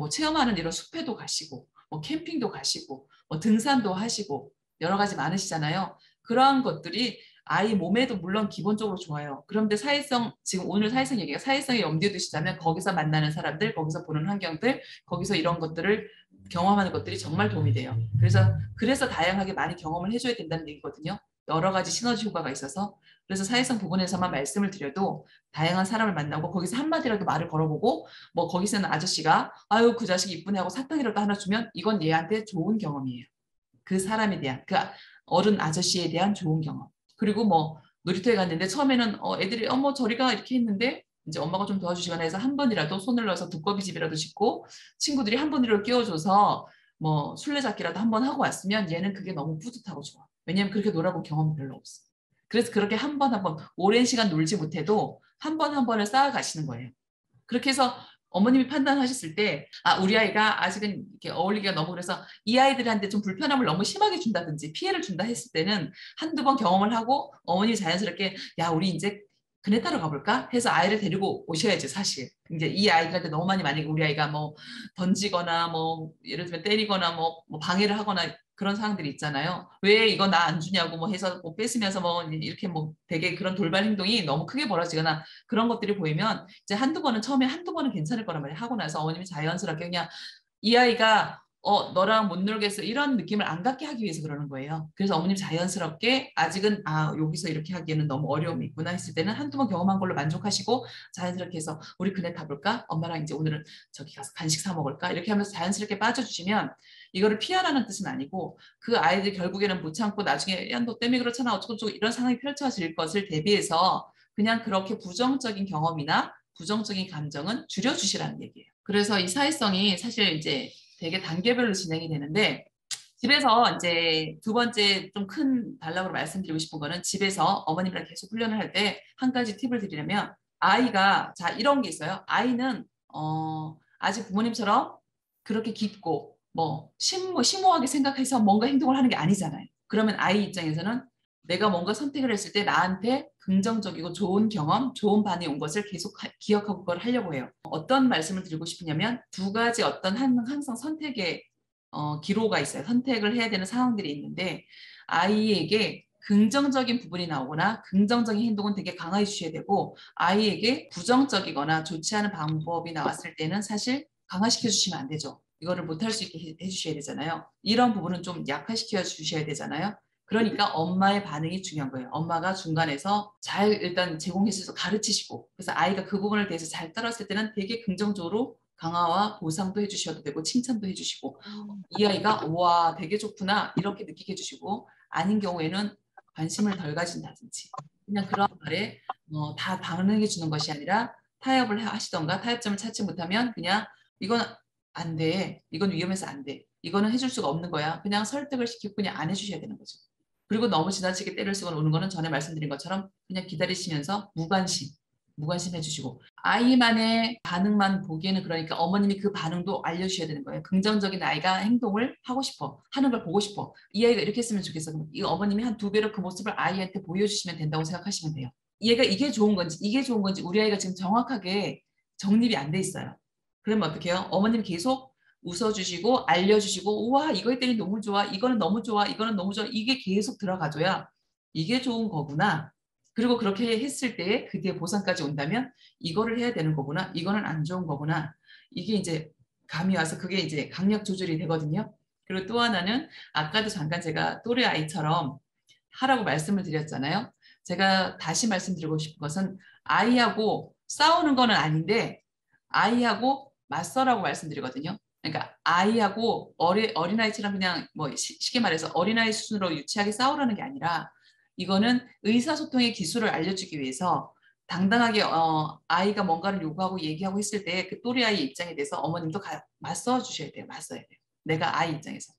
체험하는 이런 숲에도 가시고 뭐 캠핑도 가시고 뭐 등산도 하시고 여러 가지 많으시잖아요. 그러한 것들이 아이 몸에도 물론 기본적으로 좋아요. 그런데 사회성 지금 오늘 사회성 얘기가 사회성에 염두에 두시자면 거기서 만나는 사람들, 거기서 보는 환경들, 거기서 이런 것들을 경험하는 것들이 정말 도움이 돼요. 그래서 다양하게 많이 경험을 해줘야 된다는 얘기거든요. 여러 가지 시너지 효과가 있어서 그래서 사회성 부분에서만 말씀을 드려도 다양한 사람을 만나고 거기서 한마디라도 말을 걸어보고 뭐 거기서는 아저씨가 아유 그 자식 이쁘네 하고 사탕이라도 하나 주면 이건 얘한테 좋은 경험이에요. 그 사람에 대한 그 어른 아저씨에 대한 좋은 경험. 그리고 뭐 놀이터에 갔는데 처음에는 애들이 어머 저리가 이렇게 했는데 이제 엄마가 좀 도와주시거나 해서 한 번이라도 손을 넣어서 두꺼비집이라도 짓고 친구들이 한 번이라도 끼워줘서 뭐 술래잡기라도 한 번 하고 왔으면 얘는 그게 너무 뿌듯하고 좋아. 왜냐면 그렇게 놀아본 경험이 별로 없어. 그래서 그렇게 한 번 한 번 오랜 시간 놀지 못해도 한 번 한 번을 쌓아가시는 거예요. 그렇게 해서 어머님이 판단하셨을 때, 아, 우리 아이가 아직은 이렇게 어울리기가 너무 그래서 이 아이들한테 좀 불편함을 너무 심하게 준다든지 피해를 준다 했을 때는 한두 번 경험을 하고 어머님이 자연스럽게, 야, 우리 이제 그네 타러 가볼까? 해서 아이를 데리고 오셔야지, 사실. 이제 이 아이들한테 너무 많이 만약에 우리 아이가 뭐 던지거나 뭐 예를 들면 때리거나 뭐 방해를 하거나 그런 상황들이 있잖아요. 왜 이거 나 안 주냐고 뭐 해서 뭐 뺏으면서 뭐 이렇게 뭐 되게 그런 돌발 행동이 너무 크게 벌어지거나 그런 것들이 보이면 이제 처음에 한두 번은 괜찮을 거란 말이에요. 하고 나서 어머님이 자연스럽게 그냥 이 아이가 너랑 못 놀겠어 이런 느낌을 안 갖게 하기 위해서 그러는 거예요. 그래서 어머님 자연스럽게 아직은 여기서 이렇게 하기에는 너무 어려움이 있구나 했을 때는 한두 번 경험한 걸로 만족하시고 자연스럽게 해서 우리 그네 타볼까? 엄마랑 이제 오늘은 저기 가서 간식 사 먹을까? 이렇게 하면서 자연스럽게 빠져주시면 이거를 피하라는 뜻은 아니고 그 아이들 결국에는 못 참고 나중에 야 너 때문에 그렇잖아 어쩌고 이런 상황이 펼쳐질 것을 대비해서 그냥 그렇게 부정적인 경험이나 부정적인 감정은 줄여주시라는 얘기예요. 그래서 이 사회성이 사실 이제 되게 단계별로 진행이 되는데 집에서 이제 두 번째 좀 큰 단락으로 말씀드리고 싶은 거는 집에서 어머님이랑 계속 훈련을 할 때 한 가지 팁을 드리려면 아이가 자 이런 게 있어요. 아이는 아직 부모님처럼 그렇게 깊고 뭐 심오하게 생각해서 뭔가 행동을 하는 게 아니잖아요. 그러면 아이 입장에서는 내가 뭔가 선택을 했을 때 나한테 긍정적이고 좋은 경험, 좋은 반응이 온 것을 계속 기억하고 그걸 하려고 해요. 어떤 말씀을 드리고 싶으냐면 두 가지 어떤 항상 선택의 기로가 있어요. 선택을 해야 되는 상황들이 있는데 아이에게 긍정적인 부분이 나오거나 긍정적인 행동은 되게 강하게 주셔야 되고 아이에게 부정적이거나 좋지 않은 방법이 나왔을 때는 사실 강화시켜 주시면 안 되죠. 이거를 못할 수 있게 해주셔야 되잖아요. 이런 부분은 좀 약화시켜 주셔야 되잖아요. 그러니까 엄마의 반응이 중요한 거예요. 엄마가 중간에서 잘 일단 제공해주셔서 가르치시고 그래서 아이가 그 부분을 대해서 잘 따랐을 때는 되게 긍정적으로 강화와 보상도 해주셔도 되고 칭찬도 해주시고 이 아이가 와 되게 좋구나 이렇게 느끼게 해주시고 아닌 경우에는 관심을 덜 가진다든지 그냥 그런 말에 다 반응해 주는 것이 아니라 타협을 하시던가 타협점을 찾지 못하면 그냥 이건 안 돼. 이건 위험해서 안 돼. 이거는 해줄 수가 없는 거야. 그냥 설득을 시키고 그냥 안 해주셔야 되는 거죠. 그리고 너무 지나치게 때를 쓰고 노는 거는 전에 말씀드린 것처럼 그냥 기다리시면서 무관심. 무관심해 주시고 아이만의 반응만 보기에는 그러니까 어머님이 그 반응도 알려주셔야 되는 거예요. 긍정적인 아이가 행동을 하고 싶어 하는 걸 보고 싶어 이 아이가 이렇게 했으면 좋겠어. 그럼 이 어머님이 한 2배로 그 모습을 아이한테 보여주시면 된다고 생각하시면 돼요. 얘가 이게 좋은 건지 이게 좋은 건지 우리 아이가 지금 정확하게 정립이 안 돼 있어요. 그러면 어떻게 해요? 어머님 계속 웃어주시고 알려주시고 우와 이거 했더니 너무 좋아 이거는 너무 좋아 이거는 너무 좋아 이게 계속 들어가줘야 이게 좋은 거구나. 그리고 그렇게 했을 때 그 뒤에 보상까지 온다면 이거를 해야 되는 거구나. 이거는 안 좋은 거구나. 이게 이제 감이 와서 그게 이제 강약 조절이 되거든요. 그리고 또 하나는 아까도 잠깐 제가 또래 아이처럼 하라고 말씀을 드렸잖아요. 제가 다시 말씀드리고 싶은 것은 아이하고 싸우는 거는 아닌데 아이하고 맞서라고 말씀드리거든요. 그러니까 아이하고 어린아이처럼 그냥 뭐 쉽게 말해서 어린아이 수준으로 유치하게 싸우라는 게 아니라 이거는 의사소통의 기술을 알려주기 위해서 당당하게 아이가 뭔가를 요구하고 얘기하고 했을 때 그 또래 아이 입장에 대해서 어머님도 맞서 주셔야 돼요. 맞서야 돼요. 내가 아이 입장에서.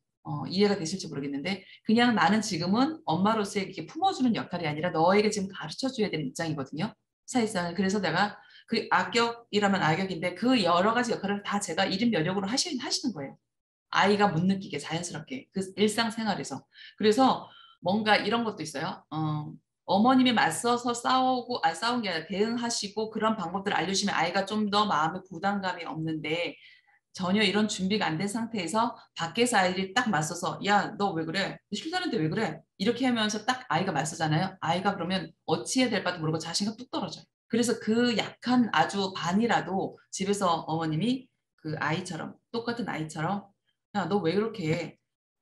이해가 되실지 모르겠는데 그냥 나는 지금은 엄마로서 이렇게 품어주는 역할이 아니라 너에게 지금 가르쳐줘야 되는 입장이거든요. 사실상 그래서 내가 그 악역이라면 악역인데 그 여러 가지 역할을 다 제가 일인 면역으로 하시는 거예요. 아이가 못 느끼게 자연스럽게 그 일상생활에서. 그래서 뭔가 이런 것도 있어요. 어머님이 맞서서 싸운 게 아니라 대응하시고 그런 방법들을 알려주시면 아이가 좀 더 마음에 부담감이 없는데 전혀 이런 준비가 안 된 상태에서 밖에서 아이들이 딱 맞서서 야, 너 왜 그래? 싫다는데 왜 그래? 이렇게 하면서 딱 아이가 맞서잖아요. 아이가 그러면 어찌해야 될 바도 모르고 자신감 뚝 떨어져요. 그래서 그 약한 아주 반이라도 집에서 어머님이 그 아이처럼 똑같은 아이처럼 야, 너 왜 그렇게 해?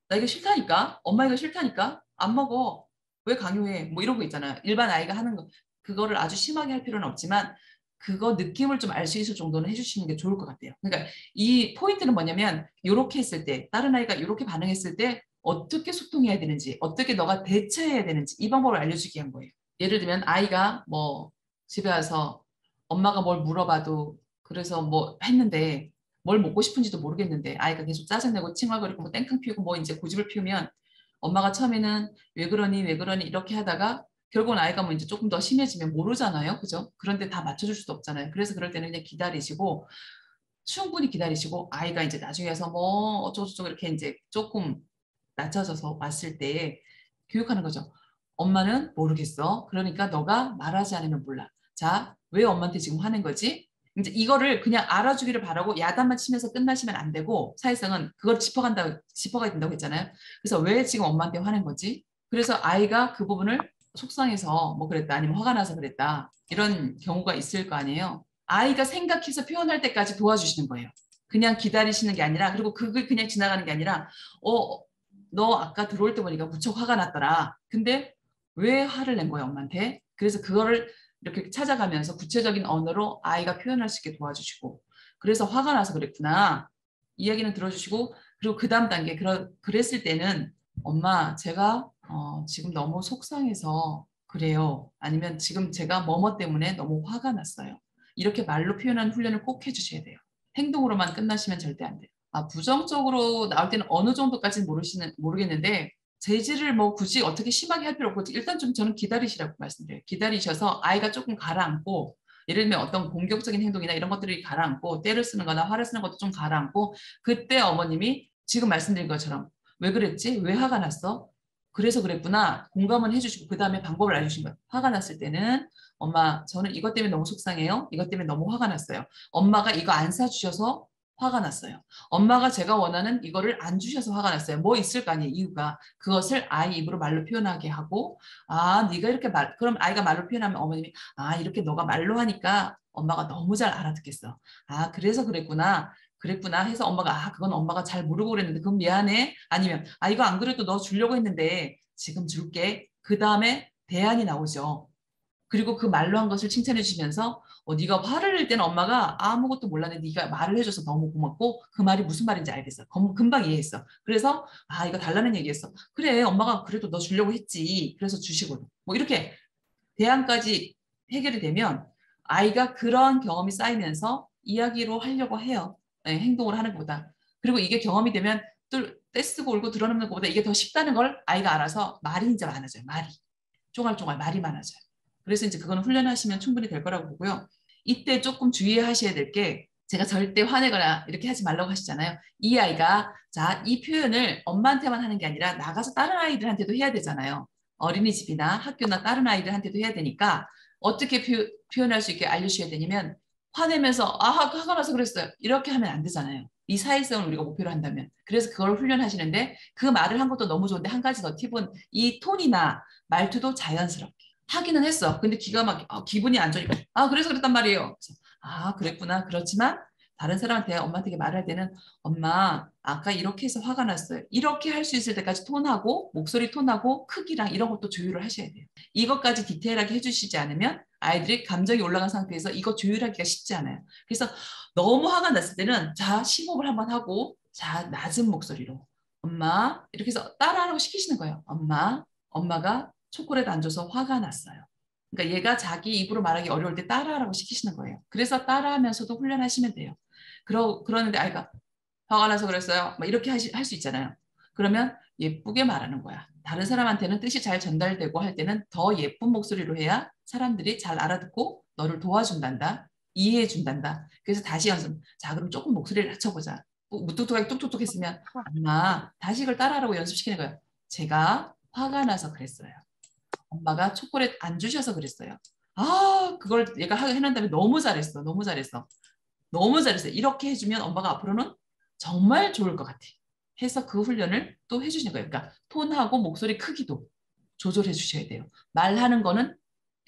나 이거 싫다니까? 엄마 이거 싫다니까? 안 먹어. 왜 강요해? 뭐 이런 거 있잖아요. 일반 아이가 하는 거. 그거를 아주 심하게 할 필요는 없지만 그거 느낌을 좀 알 수 있을 정도는 해주시는 게 좋을 것 같아요. 그러니까 이 포인트는 뭐냐면 이렇게 했을 때 다른 아이가 이렇게 반응했을 때 어떻게 소통해야 되는지 어떻게 너가 대처해야 되는지 이 방법을 알려주기 위한 거예요. 예를 들면 아이가 뭐 집에 와서 엄마가 뭘 물어봐도 그래서 뭐 했는데 뭘 먹고 싶은지도 모르겠는데 아이가 계속 짜증내고 칭얼거리고 뭐 땡깡 피우고 뭐 이제 고집을 피우면 엄마가 처음에는 왜 그러니 왜 그러니 이렇게 하다가 결국은 아이가 뭐 이제 조금 더 심해지면 모르잖아요. 그죠? 그런데 다 맞춰줄 수도 없잖아요. 그래서 그럴 때는 그냥 기다리시고 충분히 기다리시고 아이가 이제 나중에 해서 뭐 어쩌고저쩌고 이렇게 이제 조금 낮춰져서 왔을 때 교육하는 거죠. 엄마는 모르겠어. 그러니까 너가 말하지 않으면 몰라. 자, 왜 엄마한테 지금 화낸 거지? 이제 이거를 그냥 알아주기를 바라고 야단만 치면서 끝나시면 안 되고 사회성은 그걸 짚어가야 된다고 했잖아요. 그래서 왜 지금 엄마한테 화낸 거지? 그래서 아이가 그 부분을 속상해서 뭐 그랬다 아니면 화가 나서 그랬다 이런 경우가 있을 거 아니에요. 아이가 생각해서 표현할 때까지 도와주시는 거예요. 그냥 기다리시는 게 아니라 그리고 그걸 그냥 지나가는 게 아니라 너 아까 들어올 때 보니까 무척 화가 났더라. 근데 왜 화를 낸 거야 엄마한테? 그래서 그거를 이렇게 찾아가면서 구체적인 언어로 아이가 표현할 수 있게 도와주시고 그래서 화가 나서 그랬구나. 이야기는 들어주시고 그리고 그 다음 단계 그랬을 때는 엄마 제가 지금 너무 속상해서 그래요. 아니면 지금 제가 뭐뭐 때문에 너무 화가 났어요. 이렇게 말로 표현하는 훈련을 꼭 해주셔야 돼요. 행동으로만 끝나시면 절대 안 돼요. 부정적으로 나올 때는 어느 정도까지는 모르겠는데 제지를 뭐 굳이 어떻게 심하게 할 필요 없고 일단 좀 저는 기다리시라고 말씀드려요. 기다리셔서 아이가 조금 가라앉고 예를 들면 어떤 공격적인 행동이나 이런 것들이 가라앉고 때를 쓰는 거나 화를 쓰는 것도 좀 가라앉고 그때 어머님이 지금 말씀드린 것처럼 왜 그랬지? 왜 화가 났어? 그래서 그랬구나. 공감은 해주시고 그 다음에 방법을 알려주신 거예요. 화가 났을 때는 엄마 저는 이것 때문에 너무 속상해요. 이것 때문에 너무 화가 났어요. 엄마가 이거 안 사주셔서 화가 났어요. 엄마가 제가 원하는 이거를 안 주셔서 화가 났어요. 뭐 있을 거 아니에요, 이유가. 그것을 아이 입으로 말로 표현하게 하고, 네가 이렇게 그럼 아이가 말로 표현하면 어머님이, 이렇게 너가 말로 하니까 엄마가 너무 잘 알아듣겠어. 그래서 그랬구나. 그랬구나 해서 엄마가, 그건 엄마가 잘 모르고 그랬는데, 그건 미안해. 아니면, 이거 안 그래도 너 주려고 했는데, 지금 줄게. 그 다음에 대안이 나오죠. 그리고 그 말로 한 것을 칭찬해 주시면서 네가 화를 낼 때는 엄마가 아무것도 몰랐는데 네가 말을 해줘서 너무 고맙고 그 말이 무슨 말인지 알겠어. 금방 이해했어. 그래서 이거 달라는 얘기였어. 그래 엄마가 그래도 너 주려고 했지. 그래서 주시고 뭐 이렇게 대안까지 해결이 되면 아이가 그런 경험이 쌓이면서 이야기로 하려고 해요. 네, 행동을 하는 것보다. 그리고 이게 경험이 되면 또 떼쓰고 울고 드러내는 것보다 이게 더 쉽다는 걸 아이가 알아서 말이 이제 많아져요. 말이. 쫑알쫑알 말이 많아져요. 그래서 이제 그거는 훈련하시면 충분히 될 거라고 보고요. 이때 조금 주의하셔야 될 게 제가 절대 화내거나 이렇게 하지 말라고 하시잖아요. 이 아이가 자, 이 표현을 엄마한테만 하는 게 아니라 나가서 다른 아이들한테도 해야 되잖아요. 어린이집이나 학교나 다른 아이들한테도 해야 되니까 어떻게 표현할 수 있게 알려주셔야 되냐면 화내면서 아 화가 나서 그랬어요. 이렇게 하면 안 되잖아요. 이 사회성을 우리가 목표로 한다면. 그래서 그걸 훈련하시는데 그 말을 한 것도 너무 좋은데 한 가지 더 팁은 이 톤이나 말투도 자연스럽게. 하기는 했어. 근데 기가 막히게 기분이 안 좋으니까 그래서 그랬단 말이에요. 그래서, 그랬구나. 그렇지만 다른 사람한테 엄마한테 말할 때는 엄마 아까 이렇게 해서 화가 났어요. 이렇게 할 수 있을 때까지 톤하고 목소리 톤하고 크기랑 이런 것도 조율을 하셔야 돼요. 이것까지 디테일하게 해주시지 않으면 아이들이 감정이 올라간 상태에서 이거 조율하기가 쉽지 않아요. 그래서 너무 화가 났을 때는 자 심호흡을 한번 하고 자 낮은 목소리로 엄마 이렇게 해서 따라하라고 시키시는 거예요. 엄마가 초콜릿 안 줘서 화가 났어요. 그러니까 얘가 자기 입으로 말하기 어려울 때 따라하라고 시키시는 거예요. 그래서 따라하면서도 훈련하시면 돼요. 그러는데 아이가 화가 나서 그랬어요. 막 이렇게 할 수 있잖아요. 그러면 예쁘게 말하는 거야. 다른 사람한테는 뜻이 잘 전달되고 할 때는 더 예쁜 목소리로 해야 사람들이 잘 알아듣고 너를 도와준단다. 이해해 준단다. 그래서 다시 연습. 자, 그럼 조금 목소리를 낮춰보자. 무뚝뚝하게 뚝뚝뚝 했으면 엄마 다시 이걸 따라하라고 연습시키는 거예요. 제가 화가 나서 그랬어요. 엄마가 초콜릿 안 주셔서 그랬어요. 그걸 얘가 해낸 다음에 너무 잘했어. 너무 잘했어. 너무 잘했어. 이렇게 해주면 엄마가 앞으로는 정말 좋을 것 같아. 해서 그 훈련을 또 해주시는 거예요. 그러니까 톤하고 목소리 크기도 조절해 주셔야 돼요. 말하는 거는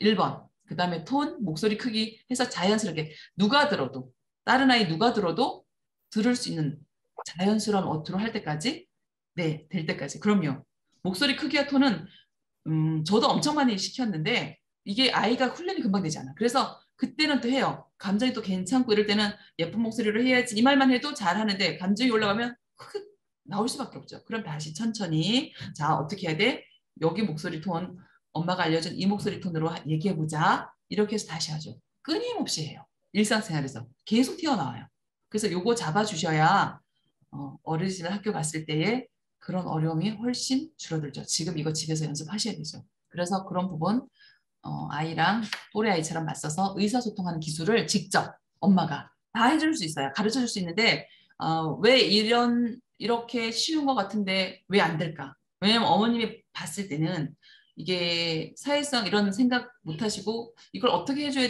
1번. 그 다음에 톤, 목소리 크기 해서 자연스럽게 누가 들어도 다른 아이 누가 들어도 들을 수 있는 자연스러운 어투로 할 때까지 네, 될 때까지. 그럼요. 목소리 크기와 톤은 저도 엄청 많이 시켰는데 이게 아이가 훈련이 금방 되지 않아. 그래서 그때는 또 해요. 감정이 또 괜찮고 이럴 때는 예쁜 목소리로 해야지 이 말만 해도 잘하는데 감정이 올라가면 크게 나올 수밖에 없죠. 그럼 다시 천천히 자 어떻게 해야 돼? 여기 목소리 톤 엄마가 알려준 이 목소리 톤으로 얘기해보자. 이렇게 해서 다시 하죠. 끊임없이 해요. 일상생활에서 계속 튀어나와요. 그래서 요거 잡아주셔야 어린이집 학교 갔을 때에 그런 어려움이 훨씬 줄어들죠. 지금 이거 집에서 연습하셔야 되죠. 그래서 그런 부분 아이랑 또래 아이처럼 맞서서 의사소통하는 기술을 직접 엄마가 다 해줄 수 있어요. 가르쳐 줄 수 있는데 왜 이렇게 쉬운 것 같은데 왜 안 될까? 왜냐면 어머님이 봤을 때는 이게 사회성 이런 생각 못 하시고 이걸 어떻게 해줘야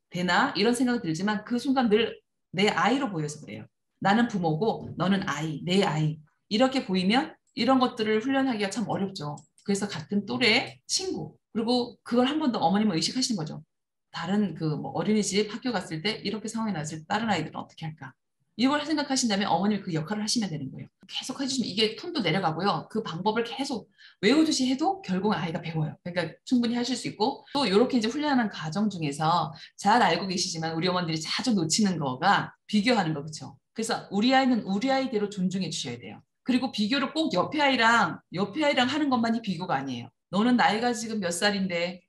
되나 이런 생각이 들지만 그 순간 늘 내 아이로 보여서 그래요. 나는 부모고 너는 아이, 내 아이. 이렇게 보이면 이런 것들을 훈련하기가 참 어렵죠. 그래서 같은 또래 친구 그리고 그걸 한 번 더 어머님은 의식하시는 거죠. 다른 그뭐 어린이집 학교 갔을 때 이렇게 상황이 났을 때 다른 아이들은 어떻게 할까? 이걸 생각하신다면 어머님이 그 역할을 하시면 되는 거예요. 계속 해주시면 이게 톤도 내려가고요. 그 방법을 계속 외우듯이 해도 결국 아이가 배워요. 그러니까 충분히 하실 수 있고 또 이렇게 이제 훈련하는 과정 중에서 잘 알고 계시지만 우리 어머니들이 자주 놓치는 거가 비교하는 거 그렇죠? 그래서 우리 아이는 우리 아이대로 존중해 주셔야 돼요. 그리고 비교를 꼭 옆에 아이랑 하는 것만이 비교가 아니에요. 너는 나이가 지금 몇 살인데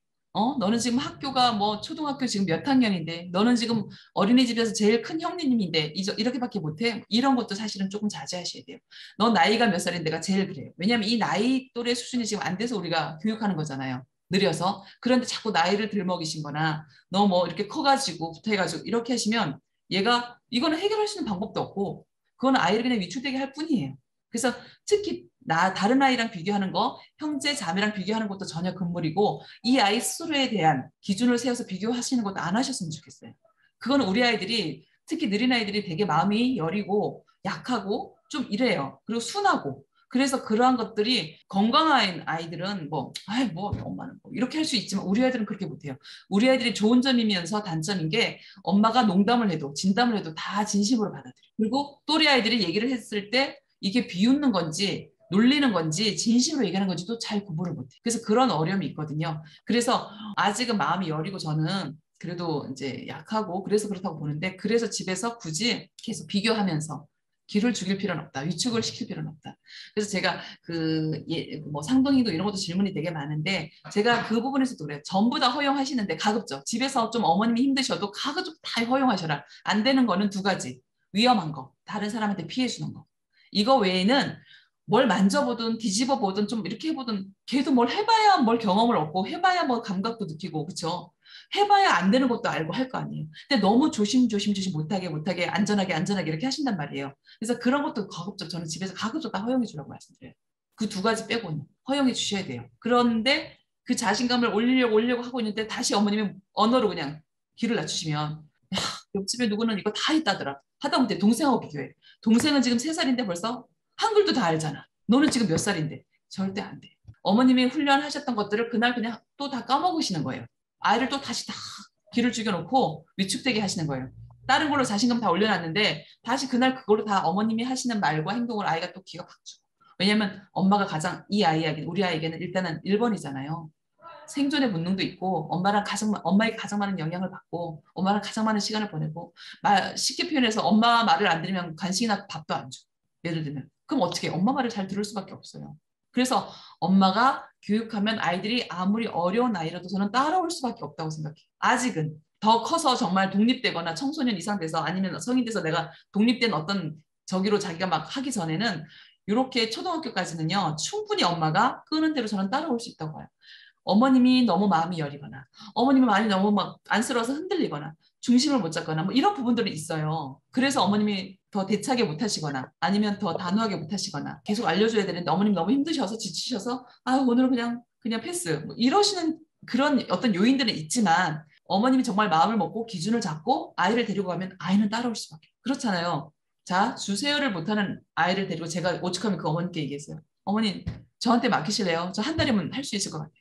너는 지금 학교가 뭐 초등학교 지금 몇 학년인데 너는 지금 어린이집에서 제일 큰 형님인데 이렇게밖에 못해? 이런 것도 사실은 조금 자제하셔야 돼요. 너 나이가 몇 살인데가 제일 그래요. 왜냐하면 이 나이 또래 수준이 지금 안 돼서 우리가 교육하는 거잖아요. 느려서. 그런데 자꾸 나이를 들먹이신 거나 너 뭐 이렇게 커가지고 붙어해가지고 이렇게 하시면 얘가 이거는 해결할 수 있는 방법도 없고 그거는 아이를 그냥 위축되게 할 뿐이에요. 그래서 특히 다른 아이랑 비교하는 거, 형제, 자매랑 비교하는 것도 전혀 금물이고 이 아이 스스로에 대한 기준을 세워서 비교하시는 것도 안 하셨으면 좋겠어요. 그거는 우리 아이들이 특히 느린 아이들이 되게 마음이 여리고 약하고 좀 이래요. 그리고 순하고 그래서 그러한 것들이 건강한 아이들은 뭐 엄마는 뭐 이렇게 할 수 있지만 우리 아이들은 그렇게 못해요. 우리 아이들이 좋은 점이면서 단점인 게 엄마가 농담을 해도 진담을 해도 다 진심으로 받아들여요. 그리고 또래 아이들이 얘기를 했을 때 이게 비웃는 건지 놀리는 건지 진심으로 얘기하는 건지도 잘 구분을 못해. 그래서 그런 어려움이 있거든요. 그래서 아직은 마음이 여리고 저는 그래도 이제 약하고 그래서 그렇다고 보는데 그래서 집에서 굳이 계속 비교하면서 기를 죽일 필요는 없다. 위축을 시킬 필요는 없다. 그래서 제가 뭐 상동이도 이런 것도 질문이 되게 많은데 제가 그 부분에서도 그래요. 전부 다 허용하시는데 가급적 집에서 좀 어머님이 힘드셔도 가급적 다 허용하셔라. 안 되는 거는 두 가지. 위험한 거, 다른 사람한테 피해 주는 거. 이거 외에는 뭘 만져보든 뒤집어 보든 좀 이렇게 해보든 걔도 뭘 해봐야 뭘 경험을 얻고 해봐야 뭐 감각도 느끼고 그쵸? 해봐야 안 되는 것도 알고 할 거 아니에요. 근데 너무 조심 못하게 안전하게 이렇게 하신단 말이에요. 그래서 그런 것도 가급적 저는 집에서 가급적 다 허용해 주라고 말씀드려요. 그 두 가지 빼고는 허용해 주셔야 돼요. 그런데 그 자신감을 올리려고 하고 있는데 다시 어머님이 언어로 그냥 귀를 낮추시면 야, 옆집에 누구는 이거 다 있다더라. 하다못해 동생하고 비교해. 동생은 지금 3살인데 벌써 한글도 다 알잖아. 너는 지금 몇 살인데? 절대 안 돼. 어머님이 훈련하셨던 것들을 그날 그냥 또 다 까먹으시는 거예요. 아이를 또 다시 다 기를 죽여놓고 위축되게 하시는 거예요. 다른 걸로 자신감 다 올려놨는데 다시 그날 그걸로 다 어머님이 하시는 말과 행동을 아이가 또 기가 박죠. 왜냐면 엄마가 가장 이 아이에게 우리 아이에게는 일단은 1번이잖아요. 생존의 본능도 있고 엄마에게 가장 많은 영향을 받고 엄마랑 가장 많은 시간을 보내고 쉽게 표현해서 엄마 말을 안 들으면 간식이나 밥도 안 줘. 예를 들면 그럼 어떻게 엄마 말을 잘 들을 수밖에 없어요. 그래서 엄마가 교육하면 아이들이 아무리 어려운 나이라도 저는 따라올 수밖에 없다고 생각해요. 아직은 더 커서 정말 독립되거나 청소년 이상 돼서 아니면 성인 돼서 내가 독립된 어떤 저기로 자기가 막 하기 전에는 이렇게 초등학교까지는요 충분히 엄마가 끄는 대로 저는 따라올 수 있다고 봐요. 어머님이 너무 마음이 여리거나 어머님이 많이 너무 막 안쓰러워서 흔들리거나 중심을 못 잡거나 뭐 이런 부분들이 있어요. 그래서 어머님이 더 대차게 못 하시거나 아니면 더 단호하게 못 하시거나 계속 알려줘야 되는데 어머님 너무 힘드셔서 지치셔서 아 오늘은 그냥 패스 뭐 이러시는 그런 어떤 요인들은 있지만 어머님이 정말 마음을 먹고 기준을 잡고 아이를 데리고 가면 아이는 따라올 수밖에 그렇잖아요. 자 주세요를 못하는 아이를 데리고 제가 오죽하면 그 어머님께 얘기했어요. 어머님 저한테 맡기실래요? 저 한 달이면 할 수 있을 것 같아요.